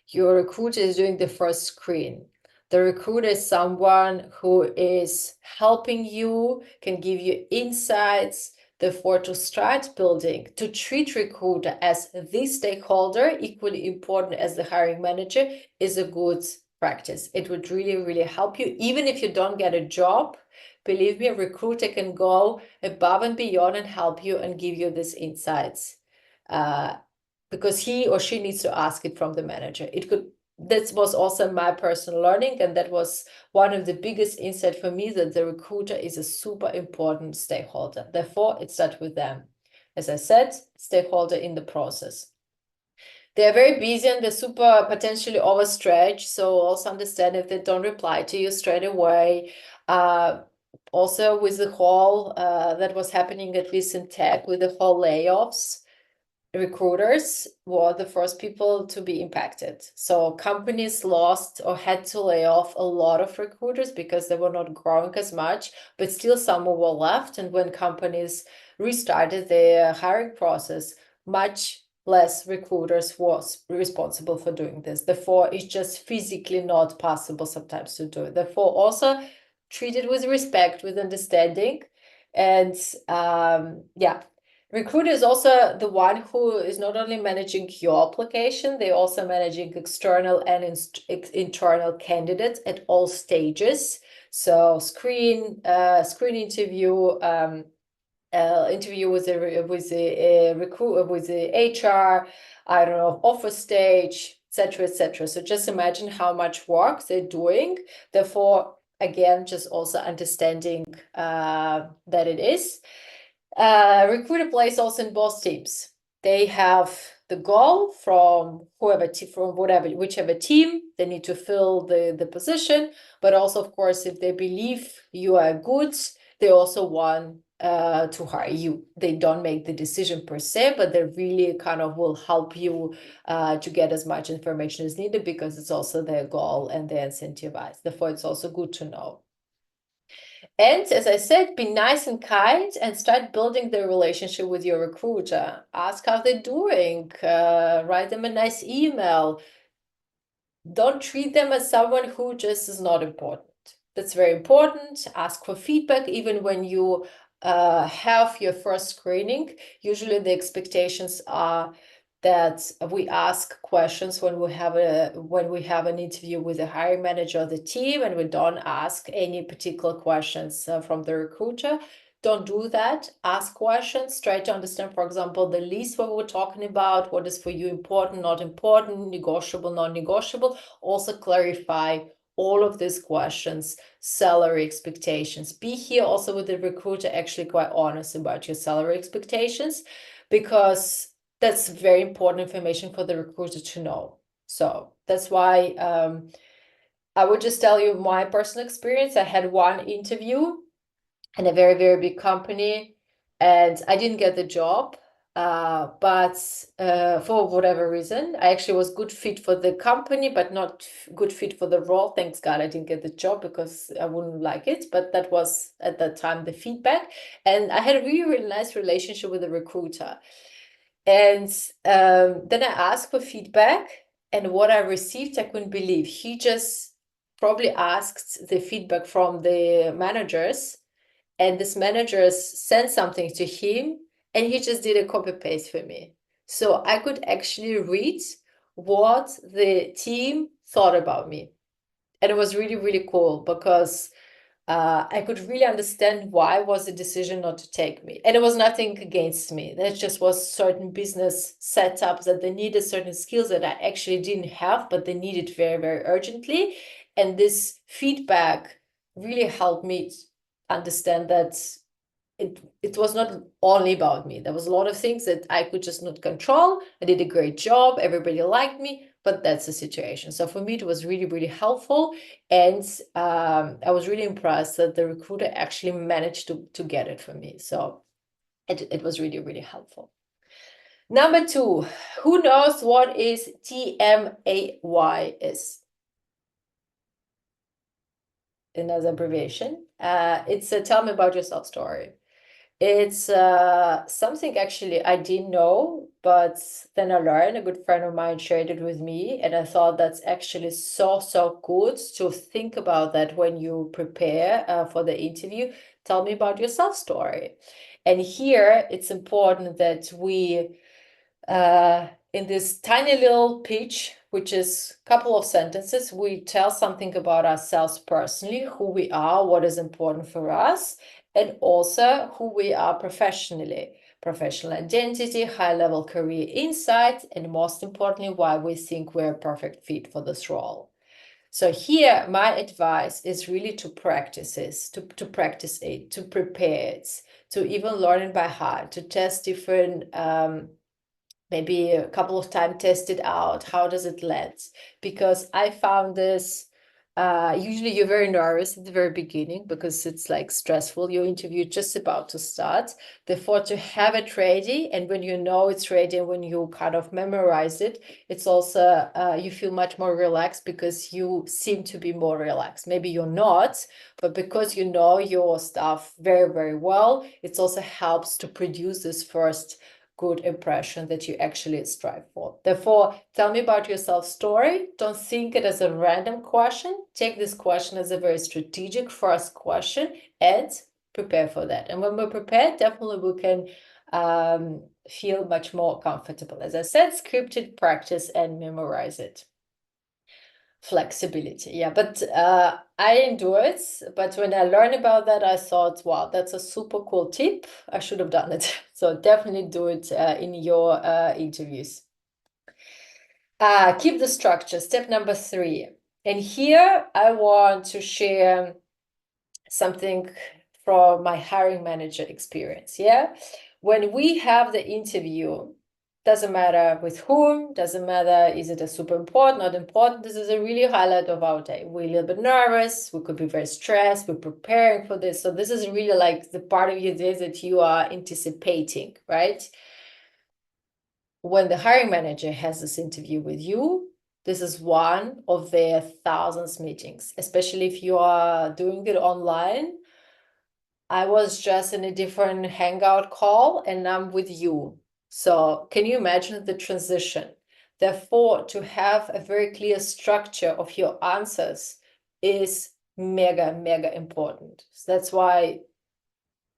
Your recruiter is doing the first screen. The recruiter is someone who is helping you, can give you insights. Therefore, to start building, to treat recruiter as the stakeholder, equally important as the hiring manager, is a good practice. It would really, really help you. Even if you don't get a job, believe me, a recruiter can go above and beyond and help you and give you these insights. Because he or she needs to ask it from the manager. That was also my personal learning, and that was one of the biggest insights for me, that the recruiter is a super important stakeholder. Therefore, it starts with them. As I said, stakeholder in the process. They're very busy and they're super potentially overstretched, so also understand if they don't reply to you straight away. Also with the whole, that was happening at least in tech, with the whole layoffs, recruiters were the first people to be impacted. So companies lost or had to lay off a lot of recruiters because they were not growing as much, but still some were left. And when companies restarted their hiring process, much less recruiters was responsible for doing this. Therefore, it's just physically not possible sometimes to do it. Therefore, also treat it with respect, with understanding. And yeah, recruiter is also the one who is not only managing your application, they're also managing external and internal candidates at all stages. So screen interview, interview with the recruiter, with the HR, I don't know, offer stage, etc., etc. So just imagine how much work they're doing. Therefore, again, just also understanding that it is. Recruiter plays also in both teams. They have the goal from whichever team they need to fill the position, but also, of course, if they believe you are good, they also want to hire you. They don't make the decision per se, but they really kind of will help you to get as much information as needed, because it's also their goal and they're incentivized. Therefore, it's also good to know. And as I said, be nice and kind and start building the relationship with your recruiter. Ask how they're doing, write them a nice email. Don't treat them as someone who just is not important. That's very important. Ask for feedback even when you have your first screening. Usually the expectations are that we ask questions when we have an interview with the hiring manager of the team, and we don't ask any particular questions from the recruiter. Don't do that. Ask questions. Try to understand, for example, the list what we're talking about, what is for you important, not important, negotiable, non-negotiable. Also clarify all of these questions, salary expectations. Be here also with the recruiter actually quite honest about your salary expectations, because that's very important information for the recruiter to know. So that's why I would just tell you my personal experience. I had one interview in a very, very big company, and I didn't get the job. But for whatever reason, I actually was good fit for the company, but not good fit for the role. Thanks God I didn't get the job, because I wouldn't like it. But that was at that time the feedback. And I had a really, really nice relationship with the recruiter. And then I asked for feedback, and what I received, I couldn't believe. He just probably asked the feedback from the managers, and this managers sent something to him, and he just did a copy paste for me. So I could actually read what the team thought about me. And it was really, really cool, because I could really understand why was the decision not to take me. And it was nothing against me. That just was certain business setups that they needed certain skills that I actually didn't have, but they needed very, very urgently. And this feedback really helped me understand that it was not only about me. There was a lot of things that I could just not control. I did a great job. Everybody liked me, but that's the situation. So for me, it was really, really helpful. And I was really impressed that the recruiter actually managed to get it for me. So it was really, really helpful. Number 2, who knows what is 𝗵𝗵𝗿𝗀 is? Another abbreviation. It's a tell me about yourself story. It's something actually I didn't know, but then I learned. A good friend of mine shared it with me, and I thought that's actually so, so good to think about that when you prepare for the interview. Tell me about yourself story. And here it's important that we, in this tiny little pitch, which is a couple of sentences, we tell something about ourselves personally, who we are, what is important for us, and also who we are professionally, professional identity, high-level career insight, and most importantly, why we think we're a perfect fit for this role. So here, my advice is really to practice this, to practice it, to prepare it, to even learn it by heart, to test different, maybe a couple of times test it out. How does it land? Because I found this, usually you're very nervous at the very beginning because it's like stressful. Your interview just about to start. Therefore, to have it ready, and when you know it's ready and when you kind of memorize it, it's also, you feel much more relaxed because you seem to be more relaxed. Maybe you're not, but because you know your stuff very, very well, it also helps to produce this first good impression that you actually strive for. Therefore, tell me about yourself story. Don't think it as a random question. Take this question as a very strategic first question and prepare for that. And when we're prepared, definitely we can feel much more comfortable. As I said, scripted, practice, and memorize it. Flexibility, yeah, but I didn't do it. But when I learned about that, I thought, wow, that's a super cool tip. I should have done it. So definitely do it in your interviews. Keep the structure, step number 3. And here I want to share something from my hiring manager experience. Yeah, when we have the interview, doesn't matter with whom, doesn't matter, is it a super important, not important, this is a really highlight of our day. We're a little bit nervous, we could be very stressed, we're preparing for this. So this is really like the part of your day that you are anticipating, right? When the hiring manager has this interview with you, this is one of their thousands meetings, especially if you are doing it online. I was just in a different hangout call and I'm with you. So can you imagine the transition? Therefore, to have a very clear structure of your answers is mega, mega important. So that's why,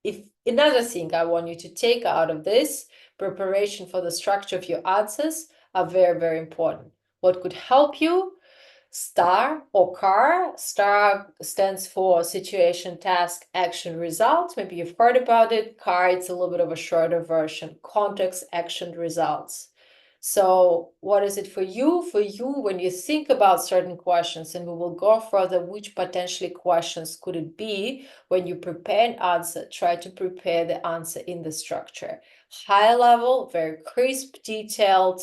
if another thing I want you to take out of this, preparation for the structure of your answers are very, very important. What could help you? STAR or CAR. STAR stands for situation, task, action, result. Maybe you've heard about it. CAR, it's a little bit of a shorter version. Context, action, results. So what is it for you? For you, when you think about certain questions, and we will go further, which potentially questions could it be? When you prepare an answer, try to prepare the answer in the structure. High level, very crisp, detailed,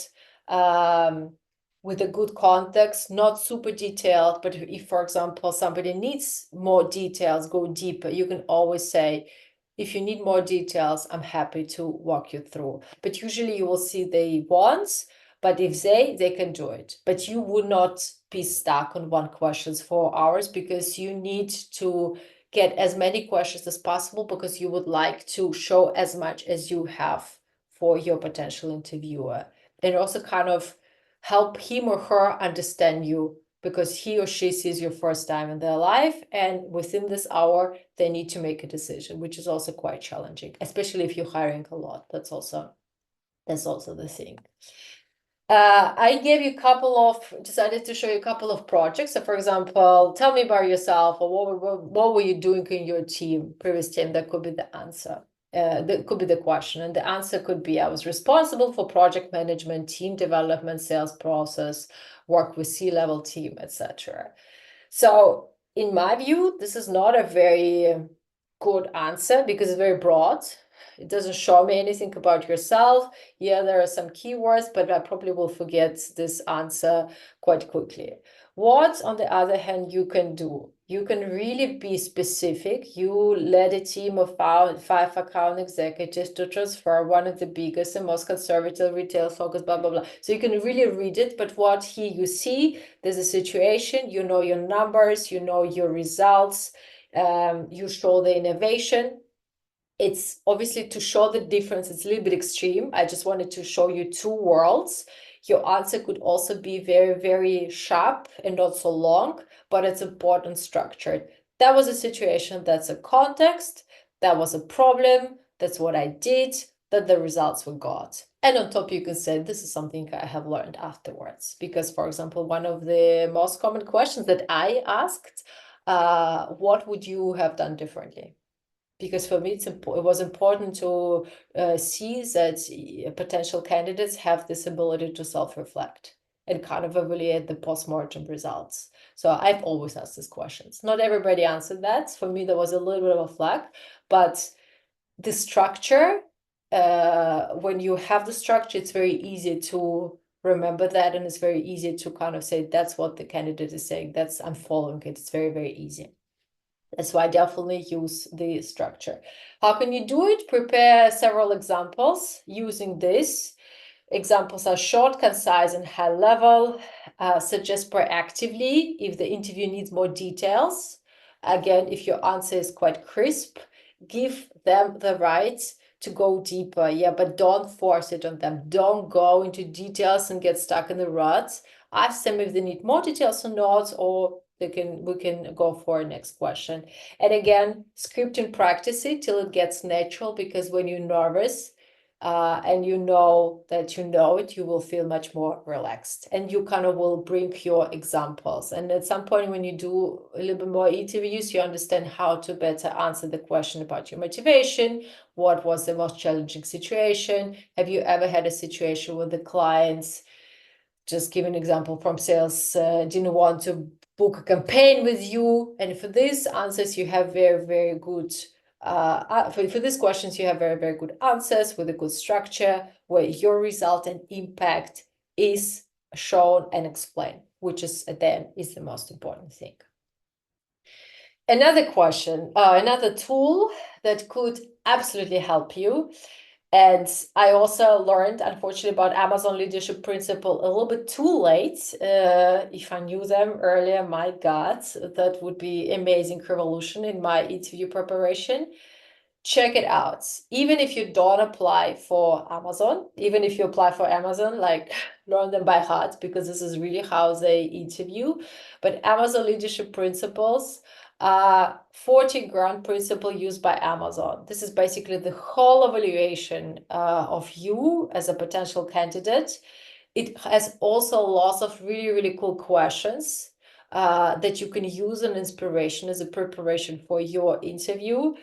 with a good context, not super detailed, but if, for example, somebody needs more details, go deeper, you can always say, if you need more details, I'm happy to walk you through. But usually you will see the wants, but if they can do it. But you would not be stuck on one question for hours, because you need to get as many questions as possible, because you would like to show as much as you have for your potential interviewer. And also kind of help him or her understand you, because he or she sees your first time in their life, and within this hour they need to make a decision, which is also quite challenging, especially if you're hiring a lot. That's also the thing. I gave you decided to show you a couple of projects. So for example, tell me about yourself, or what were you doing in your previous team? That could be the answer. That could be the question, and the answer could be, I was responsible for project management, team development, sales process, work with C-level team, etc. So in my view, this is not a very good answer, because it's very broad. It doesn't show me anything about yourself. Yeah, there are some keywords, but I probably will forget this answer quite quickly. What, on the other hand, you can do? You can really be specific. You led a team of 5 account executives to transfer one of the biggest and most conservative retail focus, blah, blah, blah. So you can really read it, but what here you see, there's a situation, you know your numbers, you know your results, you show the innovation. It's obviously to show the difference, it's a little bit extreme. I just wanted to show you 2 worlds. Your answer could also be very, very sharp and not so long, but it's important structured. That was a situation, that's a context, that was a problem, that's what I did, that the results were got. And on top, you can say, this is something I have learned afterwards. Because, for example, one of the most common questions that I asked, what would you have done differently? Because for me, it was important to see that potential candidates have this ability to self-reflect and kind of evaluate the post-mortem results. So I've always asked these questions. Not everybody answered that. For me, there was a little bit of a flag, but the structure, when you have the structure, it's very easy to remember that, and it's very easy to kind of say, that's what the candidate is saying, I'm following it. It's very, very easy. That's why I definitely use the structure. How can you do it? Prepare several examples using this. Examples are short, concise, and high level. Suggest proactively if the interview needs more details. Again, if your answer is quite crisp, give them the right to go deeper. Yeah, but don't force it on them. Don't go into details and get stuck in the ruts. Ask them if they need more details or not, or we can go for a next question. And again, script and practice it till it gets natural, because when you're nervous, and you know that you know it, you will feel much more relaxed, and you kind of will bring your examples. And at some point when you do a little bit more interviews, you understand how to better answer the question about your motivation. What was the most challenging situation? Have you ever had a situation where the clients, just give an example from sales, didn't want to book a campaign with you? And for these answers, you have very, very good for these questions, you have very, very good answers with a good structure, where your result and impact is shown and explained, which is, then, is the most important thing. Another question, another tool that could absolutely help you. And I also learned, unfortunately, about Amazon leadership principle a little bit too late. If I knew them earlier, my God, that would be amazing revolution in my interview preparation. Check it out. Even if you don't apply for Amazon, even if you apply for Amazon, like, learn them by heart, because this is really how they interview. But Amazon leadership principles, 40 ground principle used by Amazon. This is basically the whole evaluation of you as a potential candidate. It has also lots of really, really cool questions that you can use as inspiration, as a preparation for your interview.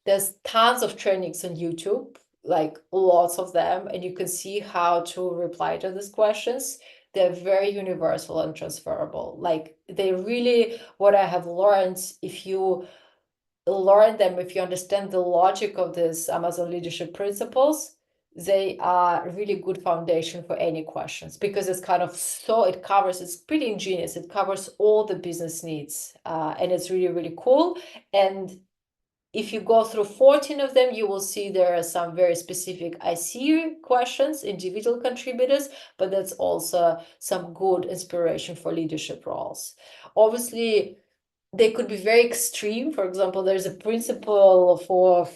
There's tons of trainings on YouTube, like lots of them, and you can see how to reply to these questions. They're very universal and transferable. Like, they really, what I have learned, if you learn them, if you understand the logic of these Amazon leadership principles, they are a really good foundation for any questions, because it's kind of it covers, it's pretty ingenious. It covers all the business needs, and it's really, really cool. And if you go through 14 of them, you will see there are some very specific IC questions, individual contributors, but that's also some good inspiration for leadership roles. Obviously, they could be very extreme. For example, there's a principle for,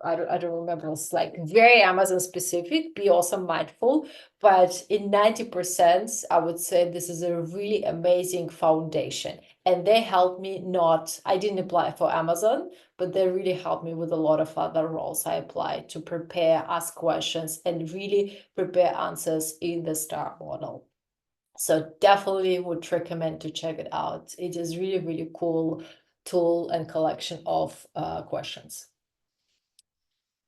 I don't remember, it's like very Amazon specific, be also mindful. But in 90%, I would say this is a really amazing foundation. And they helped me I didn't apply for Amazon, but they really helped me with a lot of other roles I applied to prepare, ask questions, and really prepare answers in the STAR model. So definitely would recommend to check it out. It is really, really cool tool and collection of questions.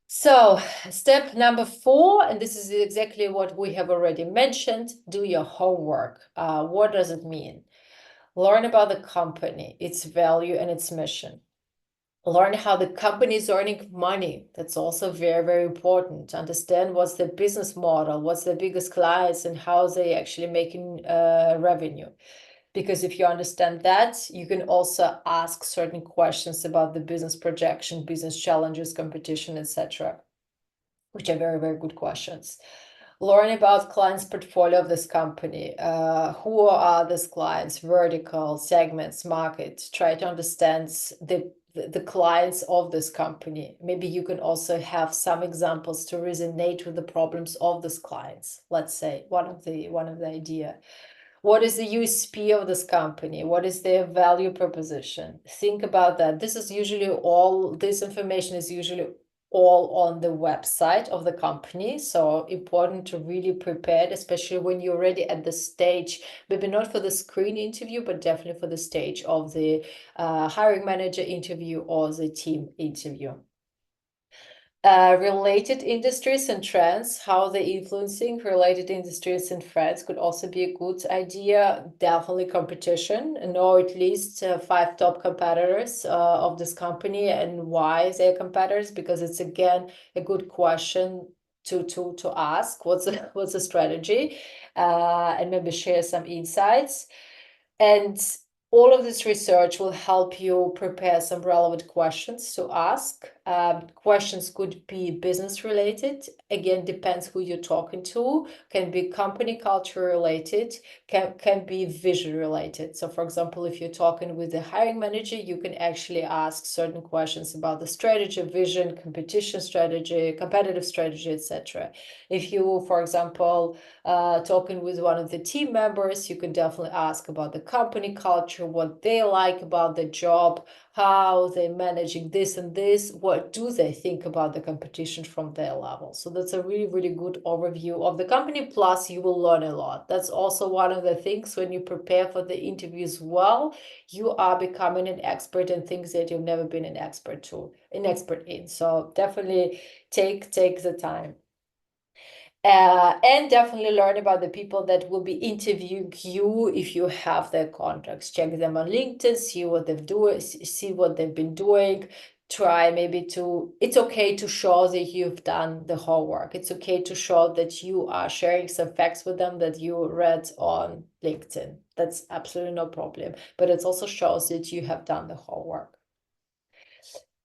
So step number 4, and this is exactly what we have already mentioned, do your homework. What does it mean? Learn about the company, its value and its mission. Learn how the company is earning money. That's also very, very important. Understand what's the business model, what's the biggest clients, and how they actually making revenue. Because if you understand that, you can also ask certain questions about the business projection, business challenges, competition, etc., which are very, very good questions. Learn about clients' portfolio of this company. Who are these clients, vertical, segments, markets. Try to understand the clients of this company. Maybe you can also have some examples to resonate with the problems of these clients. Let's say one of the idea. What is the USP of this company? What is their value proposition? Think about that. This information is usually all on the website of the company. So important to really prepare, especially when you're already at the stage, maybe not for the screen interview, but definitely for the stage of the hiring manager interview or the team interview. Related industries and trends, how they're influencing related industries and trends could also be a good idea. Definitely competition, know at least 5 top competitors of this company and why they're competitors, because it's again a good question to ask. What's the strategy, and maybe share some insights. And All of this research will help you prepare some relevant questions to ask. Questions could be business related. Again, depends who you're talking to. Can be company culture related, can be vision related. So for example, if you're talking with the hiring manager, you can actually ask certain questions about the strategy, vision, competition strategy, competitive strategy, etc. If you, for example, talking with one of the team members, you can definitely ask about the company culture, what they like about the job, how they're managing this and this, what do they think about the competition from their level. So that's a really, really good overview of the company. Plus, you will learn a lot. That's also one of the things when you prepare for the interviews well, you are becoming an expert in things that you've never been an expert in. So definitely take the time. And definitely learn about the people that will be interviewing you if you have their contacts. Check them on LinkedIn, see what they've doing, see what they've been doing. Try maybe it's okay to show that you've done the homework. It's okay to show that you are sharing some facts with them that you read on LinkedIn. That's absolutely no problem. But it also shows that you have done the homework.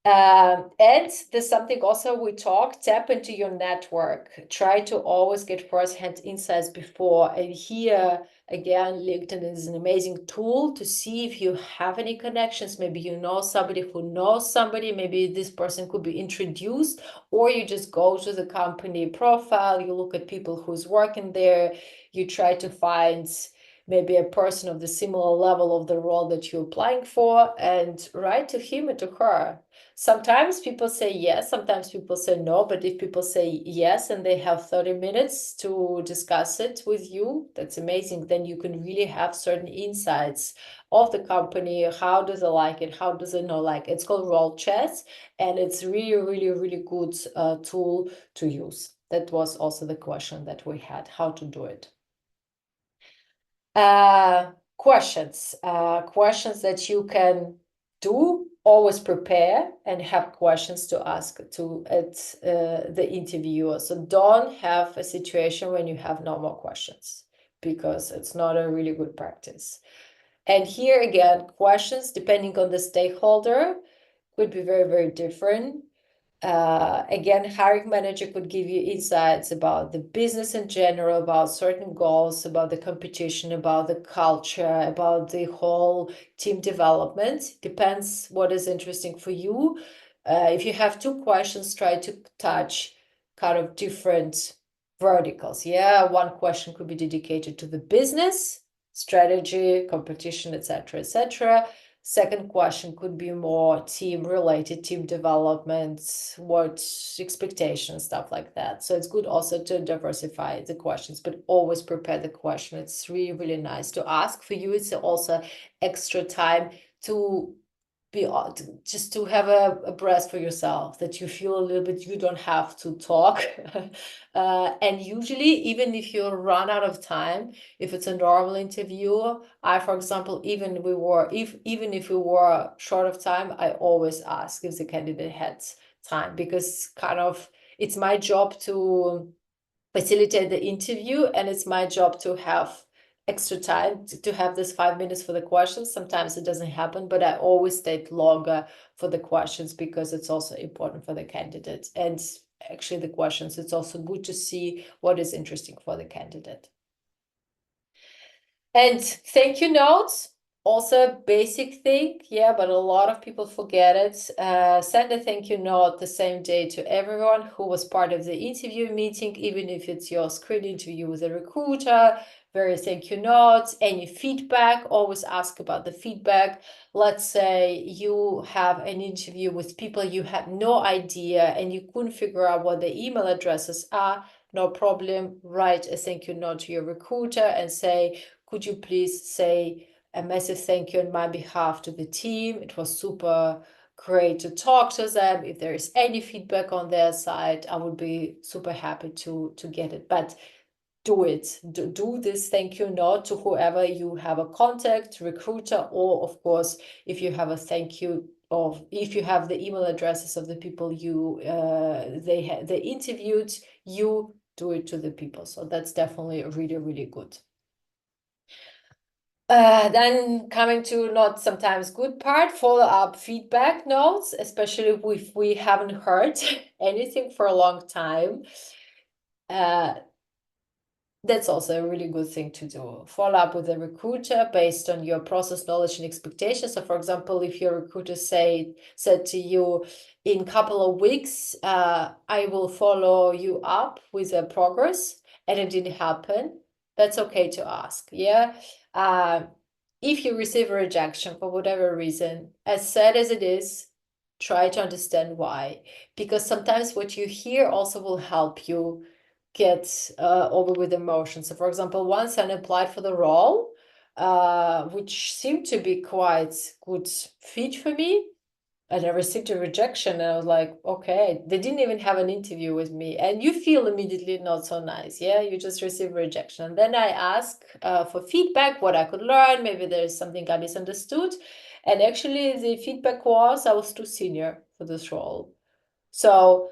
And there's something also we talk, tap into your network. Try to always get first-hand insights before. And here, again, LinkedIn is an amazing tool to see if you have any connections. Maybe you know somebody who knows somebody. Maybe this person could be introduced, or you just go to the company profile, you look at people who's working there, you try to find maybe a person of the similar level of the role that you're applying for, and write to him or to her. Sometimes people say yes, sometimes people say no, but if people say yes and they have 30 minutes to discuss it with you, that's amazing. Then you can really have certain insights of the company. How do they like it? How do they not like it? It's called role chats, and it's really, really, really good tool to use. That was also the question that we had, how to do it. Questions that you can do. Always prepare and have questions to ask at the interviewer. So don't have a situation when you have no more questions, because it's not a really good practice. And here again, questions depending on the stakeholder could be very, very different. Again, hiring manager could give you insights about the business in general, about certain goals, about the competition, about the culture, about the whole team development. Depends what is interesting for you. If you have two questions, try to touch kind of different verticals. Yeah, one question could be dedicated to the business, strategy, competition, etc., etc. Second question could be more team related, team development, what expectations, stuff like that. So it's good also to diversify the questions, but always prepare the question. It's really, really nice to ask. For you, it's also extra time to be just to have a breath for yourself, that you feel a little bit, you don't have to talk. And usually, even if you run out of time, if it's a normal interview, for example, even if we were short of time, I always ask if the candidate had time, because kind of it's my job to facilitate the interview, and it's my job to have extra time to have this 5 minutes for the questions. Sometimes it doesn't happen, but I always stay longer for the questions, because it's also important for the candidate. And actually the questions, it's also good to see what is interesting for the candidate. And thank you notes, also a basic thing, yeah, but a lot of people forget it. Send a thank you note the same day to everyone who was part of the interview meeting, even if it's your screen interview with a recruiter. Very thank you notes. Any feedback, always ask about the feedback. Let's say you have an interview with people you had no idea and you couldn't figure out what the email addresses are. No problem. Write a thank you note to your recruiter and say, could you please say a massive thank you on my behalf to the team? It was super great to talk to them. If there is any feedback on their side, I would be super happy to get it. But do it. Do this thank you note to whoever you have a contact, recruiter, or of course, if you have a thank you, or if you have the email addresses of the people they interviewed, you do it to the people. So that's definitely really, really good. Then coming to not sometimes good part, follow-up feedback notes, especially if we haven't heard anything for a long time. That's also a really good thing to do. Follow up with a recruiter based on your process knowledge and expectations. So for example, if your recruiter said to you, in a couple of weeks, I will follow you up with a progress, and it didn't happen, that's okay to ask. Yeah. If you receive a rejection for whatever reason, as sad as it is, try to understand why, because sometimes what you hear also will help you get over with emotion. So for example, once I applied for the role, which seemed to be quite good fit for me, and I received a rejection, and I was like, okay, they didn't even have an interview with me, and you feel immediately not so nice. Yeah, you just receive rejection. And then I ask for feedback, what I could learn, maybe there's something I misunderstood, and actually the feedback was I was too senior for this role. So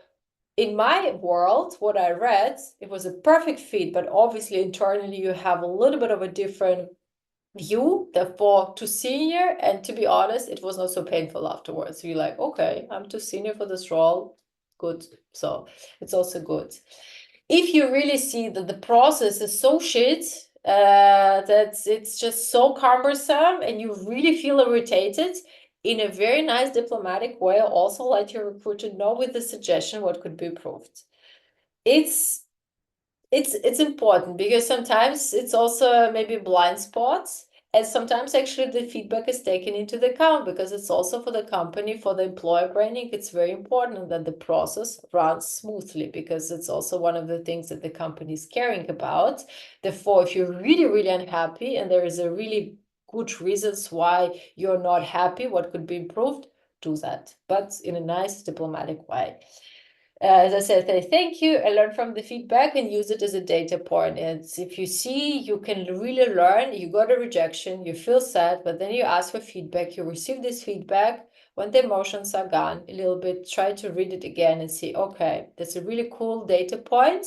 in my world, what I read, it was a perfect fit, but obviously internally you have a little bit of a different view, therefore too senior. And to be honest, it was not so painful afterwards. You're like, okay, I'm too senior for this role. Good. So it's also good. If you really see that the process is so shit, that it's just so cumbersome and you really feel irritated, in a very nice diplomatic way, also let your recruiter know with the suggestion what could be improved. It's important because sometimes it's also maybe blind spots, and sometimes actually the feedback is taken into the account because it's also for the company, for the employer branding. It's very important that the process runs smoothly because it's also one of the things that the company is caring about. Therefore, if you're really, really unhappy and there is a really good reasons why you're not happy, what could be improved, do that, but in a nice diplomatic way. As I said, say thank you, I learned from the feedback and use it as a data point. And if you see, you can really learn, you got a rejection, you feel sad, but then you ask for feedback, you receive this feedback. When the emotions are gone a little bit, try to read it again and see, okay, that's a really cool data point.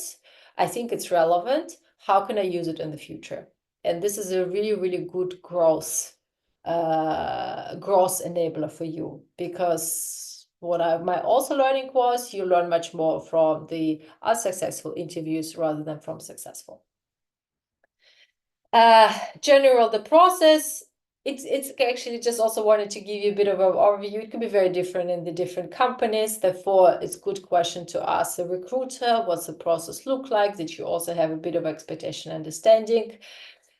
I think it's relevant. How can I use it in the future? And this is a really, really good growth enabler for you, because what my also learning was you learn much more from the unsuccessful interviews rather than from successful. General, the process, it's actually just also wanted to give you a bit of an overview. It could be very different in the different companies. Therefore, it's a good question to ask the recruiter, what's the process look like? Did you also have a bit of expectation understanding?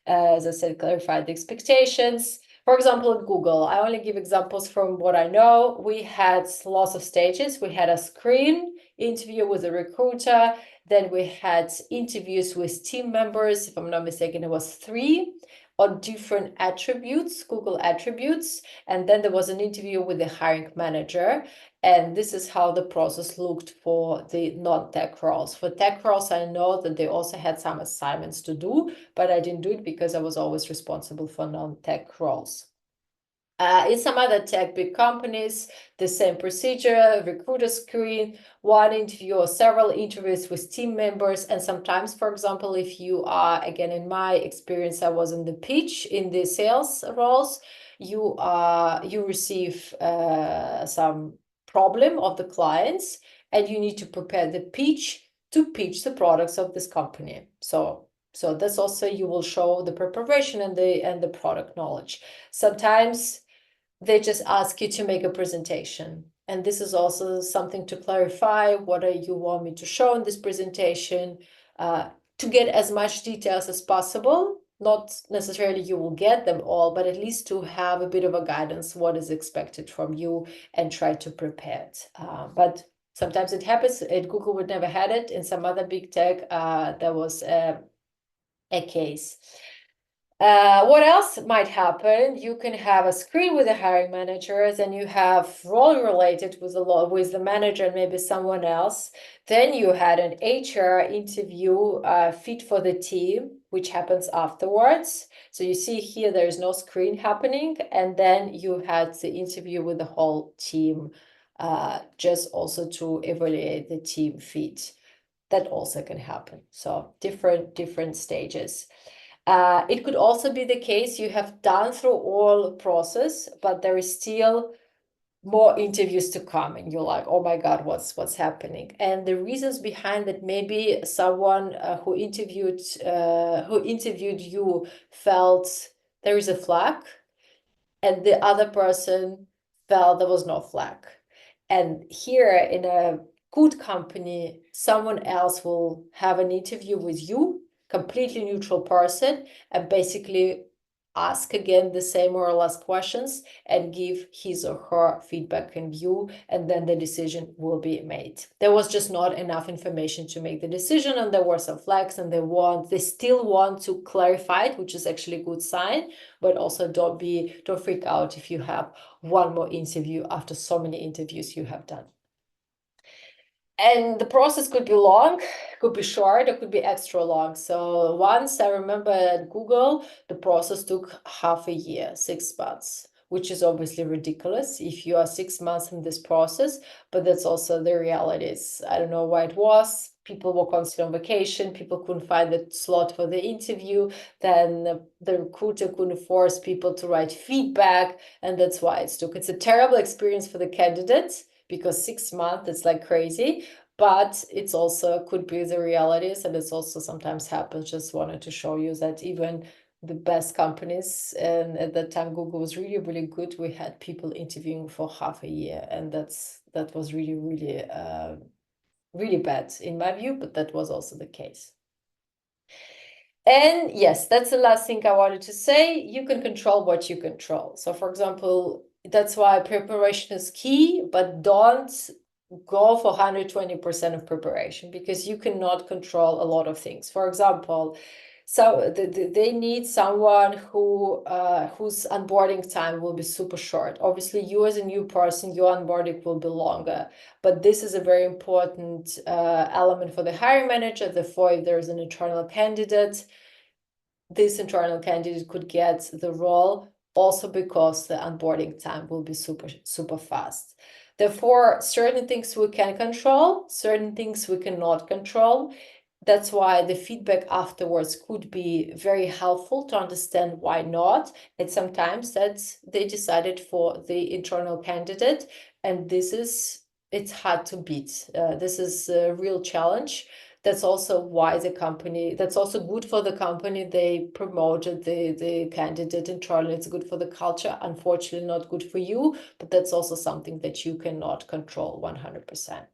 As I said, clarify the expectations. For example, at Google, I only give examples from what I know. We had lots of stages. We had a screen interview with a recruiter. Then we had interviews with team members. If I'm not mistaken, it was 3 on different attributes, Google attributes. And then there was an interview with the hiring manager. And this is how the process looked for the non-tech roles. For tech roles, I know that they also had some assignments to do, but I didn't do it because I was always responsible for non-tech roles. In some other tech big companies, the same procedure, recruiter screen, 1 interview or several interviews with team members. And sometimes, for example, if you are, again, in my experience, I was in the pitch in the sales roles, you receive some problem of the clients, and you need to prepare the pitch to pitch the products of this company. So that's also, you will show the preparation and the product knowledge. Sometimes they just ask you to make a presentation. And this is also something to clarify. What do you want me to show in this presentation? To get as much details as possible. Not necessarily you will get them all, but at least to have a bit of a guidance, what is expected from you, and try to prepare it. But sometimes it happens. At Google, we never had it. In some other big tech, there was a case. What else might happen? You can have a screen with the hiring managers, and you have role related with the manager and maybe someone else. Then you had an HR interview fit for the team, which happens afterwards. So you see here, there is no screen happening. And then you had the interview with the whole team, just also to evaluate the team fit. That also can happen. So different stages. It could also be the case you have done through all process, but there is still more interviews to come, and you're like, oh my God, what's happening? And the reasons behind that, maybe someone who interviewed you felt there is a flag, and the other person felt there was no flag. And here in a good company, someone else will have an interview with you, completely neutral person, and basically ask again the same more or less questions and give his or her feedback and view, and then the decision will be made. There was just not enough information to make the decision, and there were some flags, and they still want to clarify it, which is actually a good sign. But also don't freak out if you have one more interview after so many interviews you have done. And the process could be long, could be short, or could be extra long. So once I remember at Google, the process took half a year, 6 months, which is obviously ridiculous if you are 6 months in this process, but that's also the realities. I don't know why it was. People were constantly on vacation. People couldn't find the slot for the interview. Then the recruiter couldn't force people to write feedback, and that's why it took. It's a terrible experience for the candidates, because 6 months, it's like crazy, but it's also could be the realities, and it's also sometimes happens. Just wanted to show you that even the best companies, and at that time Google was really, really good. We had people interviewing for half a year, and that was really, really, really bad in my view, but that was also the case. And yes, that's the last thing I wanted to say. You can control what you control. So for example, that's why preparation is key, but don't go for 120% of preparation, because you cannot control a lot of things. For example, so they need someone whose onboarding time will be super short. Obviously, you as a new person, your onboarding will be longer, but this is a very important element for the hiring manager. Therefore, if there is an internal candidate, this internal candidate could get the role also because the onboarding time will be super, super fast. Therefore, certain things we can control, certain things we cannot control. That's why the feedback afterwards could be very helpful to understand why not. And sometimes that's they decided for the internal candidate, and it's hard to beat. This is a real challenge. That's also why that's also good for the company. They promoted the candidate internally. It's good for the culture. Unfortunately, not good for you, but that's also something that you cannot control 100%.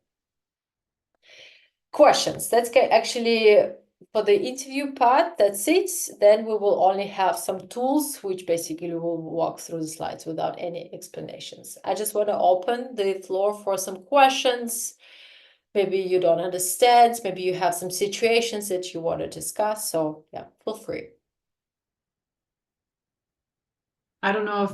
Questions. That's actually for the interview part, that's it. Then we will only have some tools, which basically will walk through the slides without any explanations. I just want to open the floor for some questions. Maybe you don't understand, maybe you have some situations that you want to discuss. So yeah, feel free. I don't know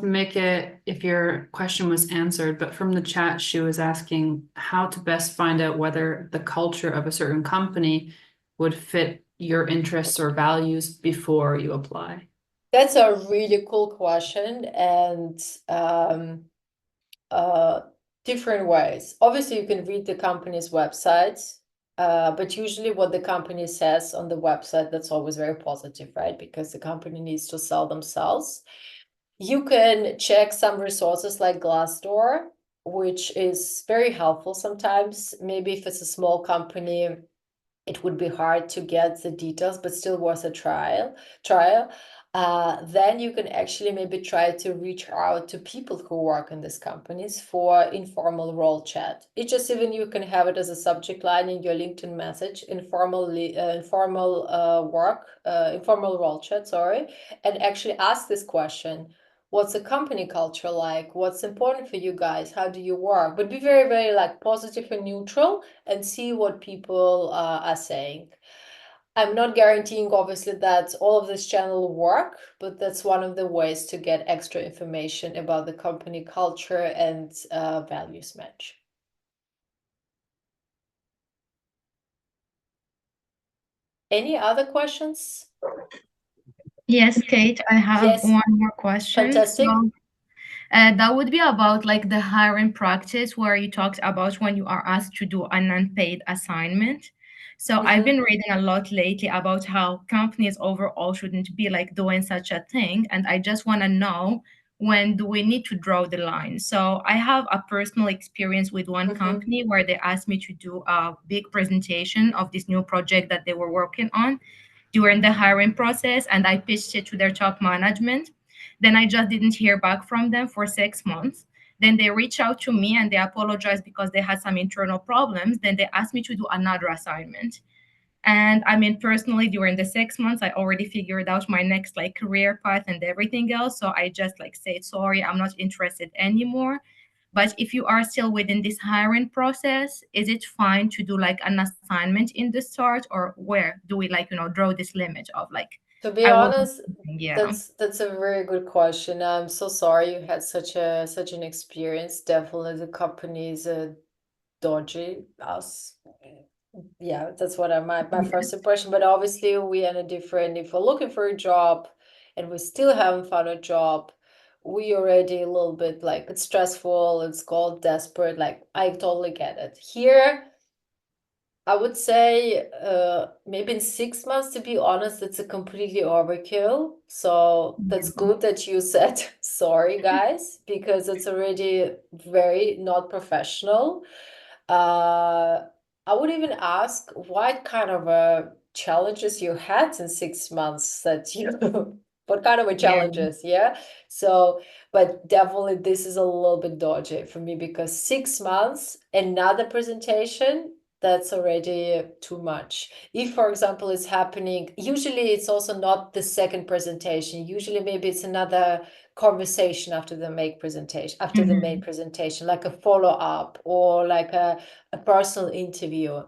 if your question was answered, but from the chat, she was asking how to best find out whether the culture of a certain company would fit your interests or values before you apply. That's a really cool question, and different ways. Obviously, you can read the company's websites, but usually what the company says on the website, that's always very positive, right? Because the company needs to sell themselves. You can check some resources like Glassdoor, which is very helpful sometimes. Maybe if it's a small company, it would be hard to get the details, but still worth a trial. Then you can actually maybe try to reach out to people who work in these companies for informal role chat. It just even you can have it as a subject line in your LinkedIn message, informal role chat, and actually ask this question. What's the company culture like? What's important for you guys? How do you work? But be very, very like positive and neutral and see what people are saying. I'm not guaranteeing, obviously, that all of this channel will work, but that's one of the ways to get extra information about the company culture and values match. Any other questions? Yes, Kate, I have Yes. one more question. Fantastic. So, that would be about like the hiring practice where you talked about when you are asked to do an unpaid assignment. So I've been reading a lot lately about how companies overall shouldn't be like doing such a thing. And I just want to know, when do we need to draw the line? So I have a personal experience with one company where they asked me to do a big presentation of this new project that they were working on during the hiring process, and I pitched it to their top management. Then I just didn't hear back from them for 6 months. Then they reached out to me and they apologized because they had some internal problems. Then they asked me to do another assignment. And I mean, personally, during the 6 months, I already figured out my next like career path and everything else. So I just like said, sorry, I'm not interested anymore. But if you are still within this hiring process, is it fine to do like an assignment in the start, or where do we like, draw this limit of like, To be I will, honest, yeah. that's a very good question. I'm so sorry you had such an experience. Definitely the company is dodgy. Yeah, that's what my first impression. But obviously we are different. If we're looking for a job and we still haven't found a job, we already a little bit like, it's stressful, it's called desperate. Like, I totally get it. Here, I would say maybe in 6 months, to be honest, it's a completely overkill. So that's good that you said sorry, guys, because it's already very not professional. I would even ask what kind of challenges you had in 6 months that you what kind of challenges, yeah? So, but definitely this is a little bit dodgy for me, because 6 months, another presentation, that's already too much. If, for example, it's happening, usually it's also not the second presentation. Usually maybe it's another conversation after the main presentation, like a follow-up or like a personal interview.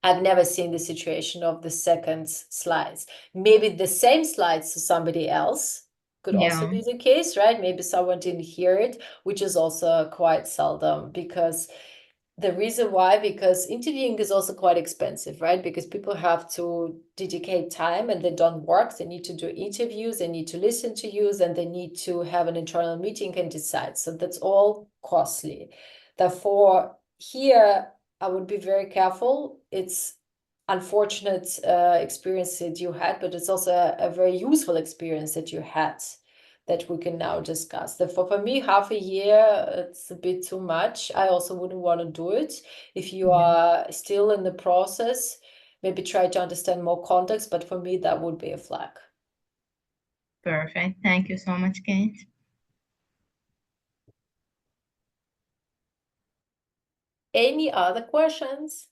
I've never seen the situation of the second slides. Maybe the same slides to somebody else could also be the case, right? Maybe someone didn't hear it, which is also quite seldom, because the reason why, because interviewing is also quite expensive, right? Because people have to dedicate time and they don't work. They need to do interviews, they need to listen to you, and they need to have an internal meeting and decide. So that's all costly. Therefore, here, I would be very careful. It's unfortunate experience that you had, but it's also a very useful experience that you had, that we can now discuss. Therefore, for me, half a year, it's a bit too much. I also wouldn't want to do it. If you are still in the process, maybe try to understand more context, but for me, that would be a flag. Perfect. Thank you so much, Kate. Any other questions?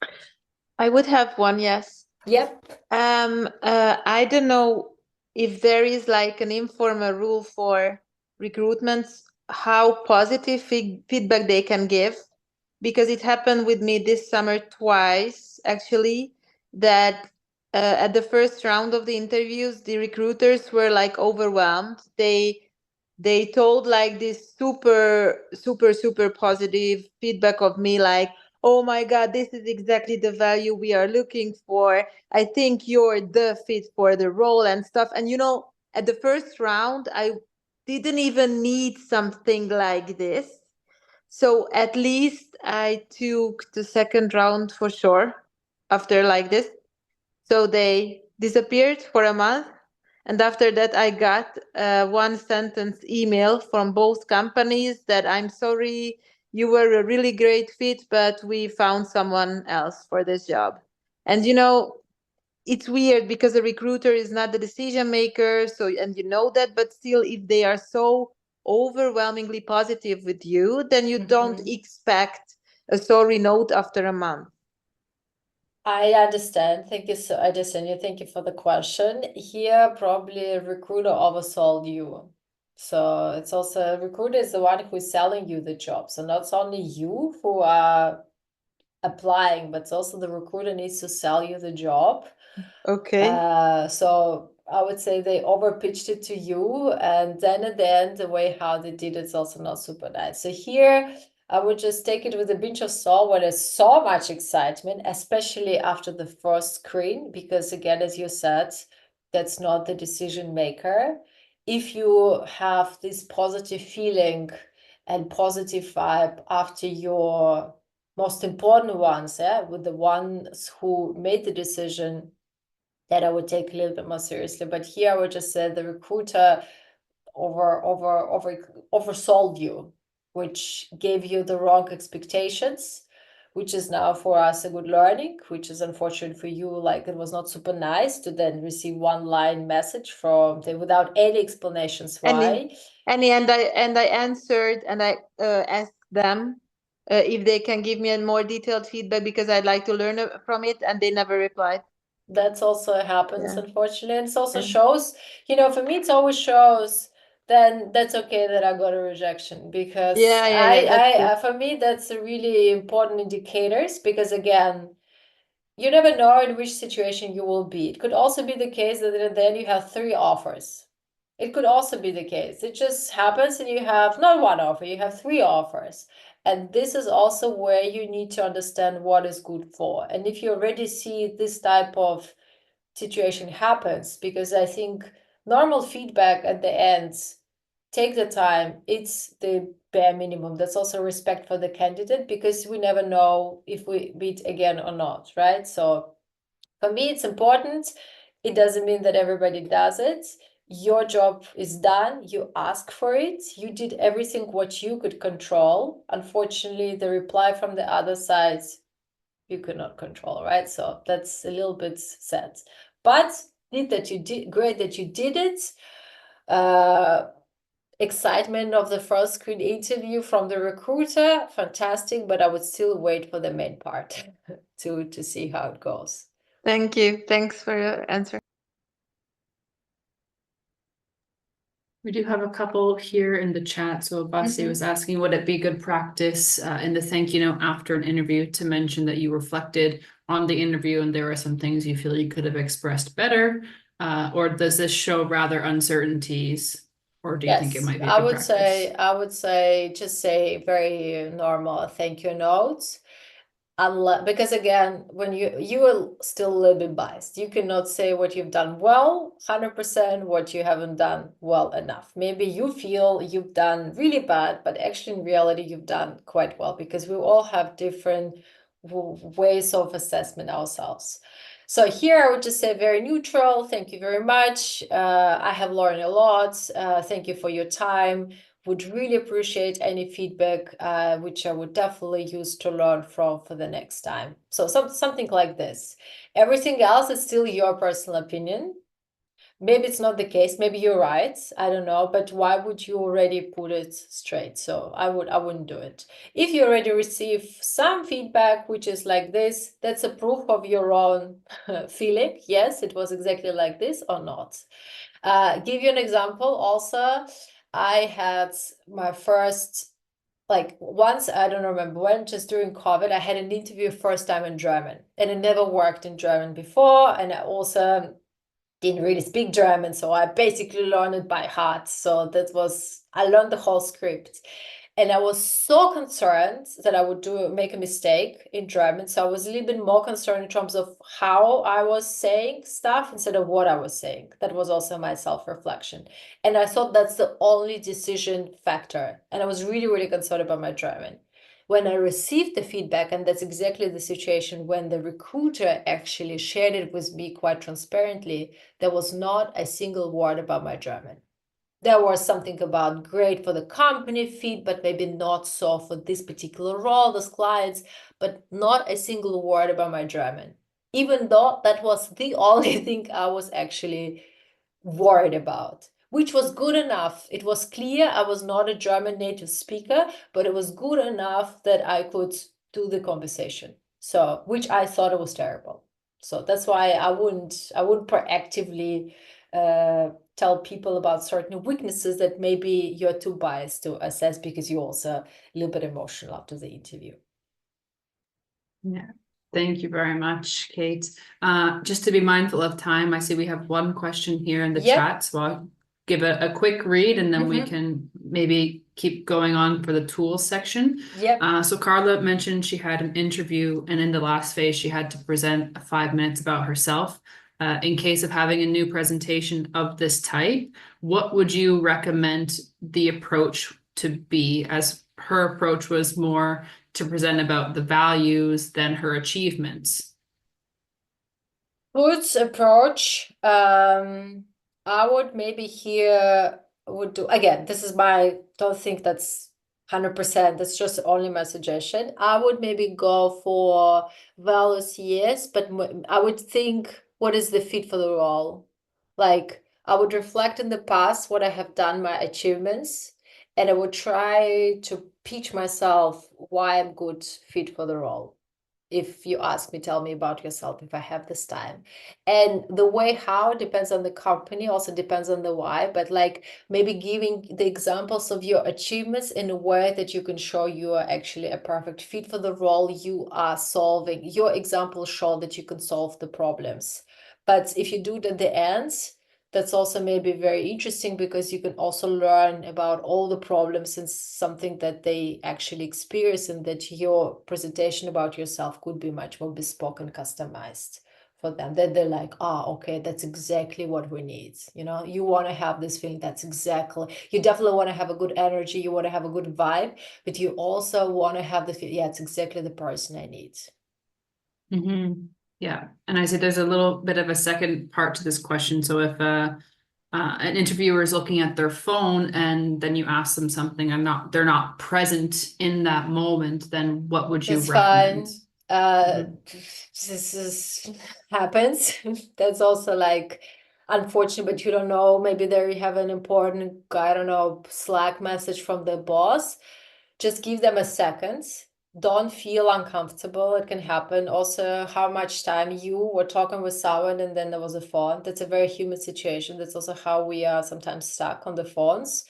I would have one, yes. Yep. I don't know if there is like an informal rule for recruitments, how positive feedback they can give, because it happened with me this summer twice, actually, that at the first round of the interviews, the recruiters were like overwhelmed. They told like this super positive feedback of me, like, oh my God, this is exactly the value we are looking for. I think you're the fit for the role and stuff. And at the first round, I didn't even need something like this. So at least I took the second round for sure after like this. So they disappeared for a month. And after that, I got one sentence email from both companies that I'm sorry, you were a really great fit, but we found someone else for this job. And it's weird because the recruiter is not the decision maker. So, and that, but still, if they are so overwhelmingly positive with you, then you don't expect a sorry note after a month. I understand. Thank you. So I understand you. Thank you for the question. Here, probably a recruiter oversold you. So it's also, a recruiter is the one who is selling you the job. So not only you who are applying, but it's also the recruiter needs to sell you the job. Okay. So I would say they overpitched it to you, and then at the end, the way how they did it's also not super nice. So here, I would just take it with a pinch of salt when there's so much excitement, especially after the first screen, because again, as you said, that's not the decision maker. If you have this positive feeling and positive vibe after your most important ones, with the ones who made the decision, that I would take a little bit more seriously. But here I would just say the recruiter oversold you, which gave you the wrong expectations, which is now for us a good learning, which is unfortunate for you. Like, it was not super nice to then receive one line message from them without any explanations why. And I answered, and I asked them if they can give me a more detailed feedback, because I'd like to learn from it, and they never replied. That's also happens, Yeah. unfortunately. And it also And- shows, for me, it always shows then that's okay that I got a rejection, because that's for me, that's a really important indicators, because again, you never know in which situation you will be. It could also be the case that then you have 3 offers. It could also be the case. It just happens and you have not 1 offer, you have 3 offers. And this is also where you need to understand what is good for. And if you already see this type of situation happens, because I think normal feedback at the end, take the time, it's the bare minimum. That's also respect for the candidate, because we never know if we meet again or not, right? So for me, it's important. It doesn't mean that everybody does it. Your job is done. You ask for it. You did everything what you could control. Unfortunately, the reply from the other side, you could not control, right? So that's a little bit sad. But great that you did it. Excitement of the first screen interview from the recruiter, fantastic, but I would still wait for the main part to see how it goes. Thank you. Thanks for your answer. We do have a couple here in the chat. So Basi was asking, would it be good practice in the thank you note after an interview to mention that you reflected on the interview and there are some things you feel you could have expressed better? Or does this show rather uncertainties? Or do you think it might be a good practice? I would say just say very normal thank you notes. Because again, when you are still a little bit biased, you cannot say what you've done well 100%, what you haven't done well enough. Maybe you feel you've done really bad, but actually in reality you've done quite well, because we all have different ways of assessment ourselves. So here I would just say very neutral. Thank you very much. I have learned a lot. Thank you for your time. Would really appreciate any feedback, which I would definitely use to learn from for the next time. So something like this. Everything else is still your personal opinion. Maybe it's not the case. Maybe you're right. I don't know. But why would you already put it straight? So I wouldn't do it. If you already receive some feedback, which is like this, that's a proof of your own feeling. Yes, it was exactly like this or not. Give you an example also. I had my first, like once, I don't remember when, just during COVID, I had an interview first time in German, and I never worked in German before. And I also didn't really speak German. So I basically learned it by heart. So I learned the whole script. And I was so concerned that I would make a mistake in German. So I was a little bit more concerned in terms of how I was saying stuff instead of what I was saying. That was also my self-reflection. And I thought that's the only decision factor. And I was really, really concerned about my German. When I received the feedback, and that's exactly the situation when the recruiter actually shared it with me quite transparently, there was not a single word about my German. There was something about great for the company fit, but maybe not so for this particular role, those clients, but not a single word about my German, even though that was the only thing I was actually worried about, which was good enough. It was clear I was not a German native speaker, but it was good enough that I could do the conversation. So, which I thought it was terrible. So that's why I wouldn't proactively tell people about certain weaknesses that maybe you're too biased to assess, because you're also a little bit emotional after the interview. Yeah, thank you very much, Kate. Just to be mindful of time, I see we have one question here in the chat, so I'll give a quick read and then we can maybe keep going on for the tools section. So Carla mentioned she had an interview, and in the last phase she had to present 5 minutes about herself. In case of having a new presentation of this type, what would you recommend the approach to be as her approach was more to present about the values than her achievements. Good approach. I would maybe here would do, again, this is my, don't think that's 100%, that's just only my suggestion. I would maybe go for values, yes, but I would think, what is the fit for the role? Like, I would reflect in the past what I have done, my achievements, and I would try to pitch myself why I'm good fit for the role. If you ask me, tell me about yourself if I have this time. And the way how depends on the company, also depends on the why, but like maybe giving the examples of your achievements in a way that you can show you are actually a perfect fit for the role you are solving. Your examples show that you can solve the problems. But if you do it at the end, that's also maybe very interesting because you can also learn about all the problems and something that they actually experience, and that your presentation about yourself could be much more bespoke and customized for them. That they're like, okay, that's exactly what we need. You know, you want to have this feeling, that's exactly, you definitely want to have a good energy, you want to have a good vibe, but you also want to have the feeling, yeah, it's exactly the person I need. Mm-hmm. Yeah, and I say there's a little bit of a second part to this question. So if an interviewer is looking at their phone and then you ask them something and they're not present in that moment, then what would you recommend? Fine. This happens. That's also like unfortunate, but you don't know. Maybe there you have an important, I don't know, Slack message from the boss. Just give them a second. Don't feel uncomfortable. It can happen. Also, how much time you were talking with someone and then there was a phone. That's a very human situation. That's also how we are sometimes stuck on the phones.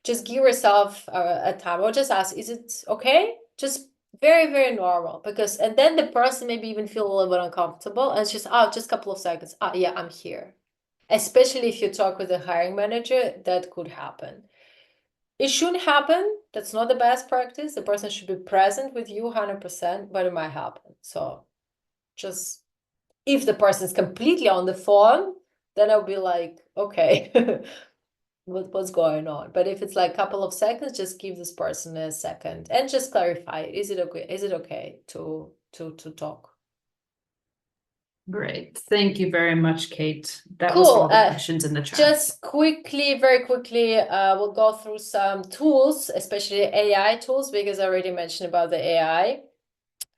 Just give yourself a time, or just ask, is it okay? Just very, very normal, because, and then the person maybe even feel a little bit uncomfortable, and it's just, just a couple of seconds. Yeah, I'm here. Especially if you talk with the hiring manager, that could happen. It shouldn't happen. That's not the best practice. The person should be present with you 100%, but it might happen. So just, if the person is completely on the phone, then I'll be like, okay, what's going on? But if it's like a couple of seconds, just give this person a second and just clarify, is it okay? Is it okay to talk? Great. Thank you very much, Kate. That Cool. was all the questions in the chat. Just quickly, very quickly, we'll go through some tools, especially AI tools, because I already mentioned about the AI.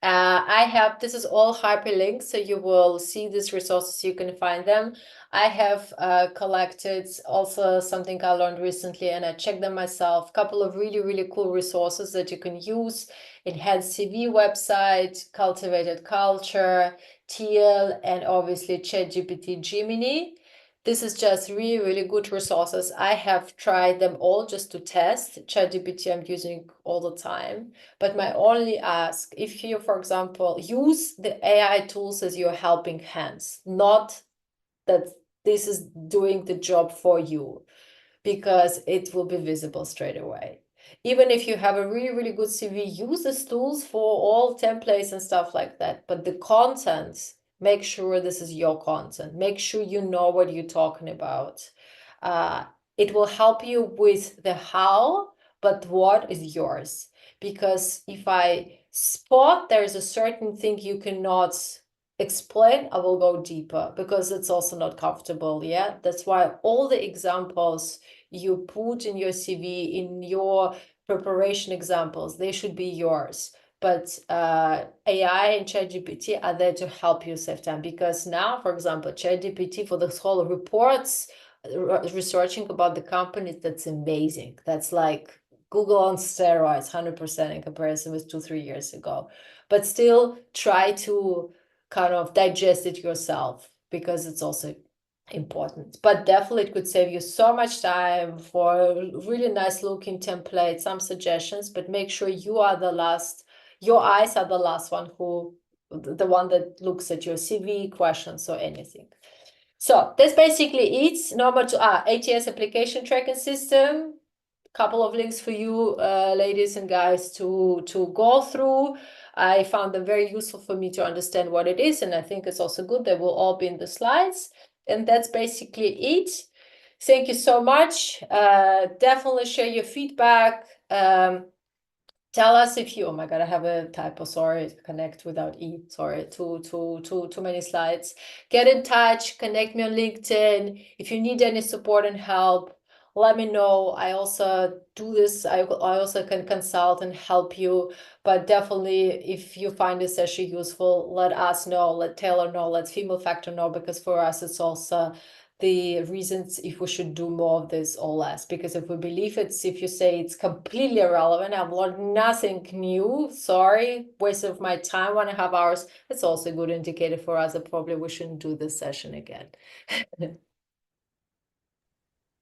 I have, this is all hyperlinks, so you will see these resources, you can find them. I have collected also something I learned recently, and I checked them myself, a couple of really, really cool resources that you can use. Enhanced CV website, Cultivated Culture, TL, and obviously ChatGPT Gemini. This is just really, really good resources. I have tried them all just to test. ChatGPT I'm using all the time. But my only ask, if you, for example, use the AI tools as your helping hands, not that this is doing the job for you, because it will be visible straight away. Even if you have a really, really good CV, use these tools for all templates and stuff like that. But the content, make sure this is your content. Make sure you know what you're talking about. It will help you with the how, but what is yours? Because if I spot there's a certain thing you cannot explain, I will go deeper, because it's also not comfortable. Yeah, that's why all the examples you put in your CV, in your preparation examples, they should be yours. But AI and ChatGPT are there to help you save time, because now, for example, ChatGPT for this whole reports, researching about the company, that's amazing. That's like Google on steroids, 100% in comparison with 2-3 years ago. But still try to kind of digest it yourself, because it's also important. But definitely it could save you so much time for really nice looking templates, some suggestions, but make sure you are the last, your eyes are the last one who, the one that looks at your CV, questions or anything. So that's basically it. Number two, ATS application tracking system. Couple of links for you, ladies and guys, to go through. I found them very useful for me to understand what it is, and I think it's also good. They will all be in the slides, and that's basically it. Thank you so much. Definitely share your feedback. Tell us if you, oh my God, I have a typo, sorry, connect without E, sorry, too many slides. Get in touch, connect me on LinkedIn. If you need any support and help, let me know. I also do this, I also can consult and help you, but definitely if you find this session useful, let us know, let Taylor know, let Female Factor know, because for us it's also the reasons if we should do more of this or less, because if we believe it's, if you say it's completely irrelevant, I've learned nothing new, sorry, waste of my time, 1.5 hours, it's also a good indicator for us that probably we shouldn't do this session again.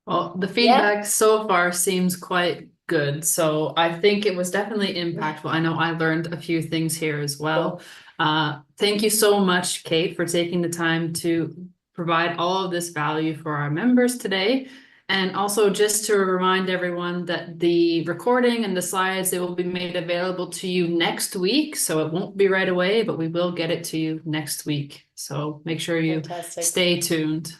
Well, the feedback so far seems quite good, so I think it was definitely impactful. I know I learned a few things here as well. Thank you so much, Kate, for taking the time to provide all of this value for our members today. And also just to remind everyone that the recording and the slides, they will be made available to you next week. So it won't be right away, but we will get it to you next week. So make sure you stay tuned.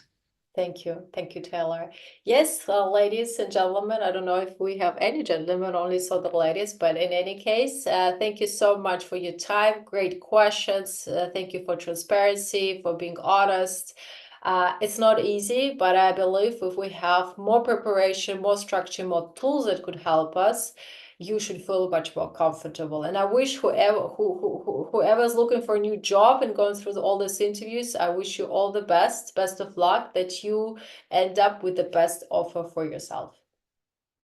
Thank you, Taylor. Yes, ladies and gentlemen, I don't know if we have any gentlemen, only saw the ladies, but in any case, thank you so much for your time, great questions. Thank you for transparency, for being honest. It's not easy, but I believe if we have more preparation, more structure, more tools that could help us, you should feel much more comfortable. And I wish whoever's looking for a new job and going through all these interviews, I wish you all the best of luck, that you end up with the best offer for yourself.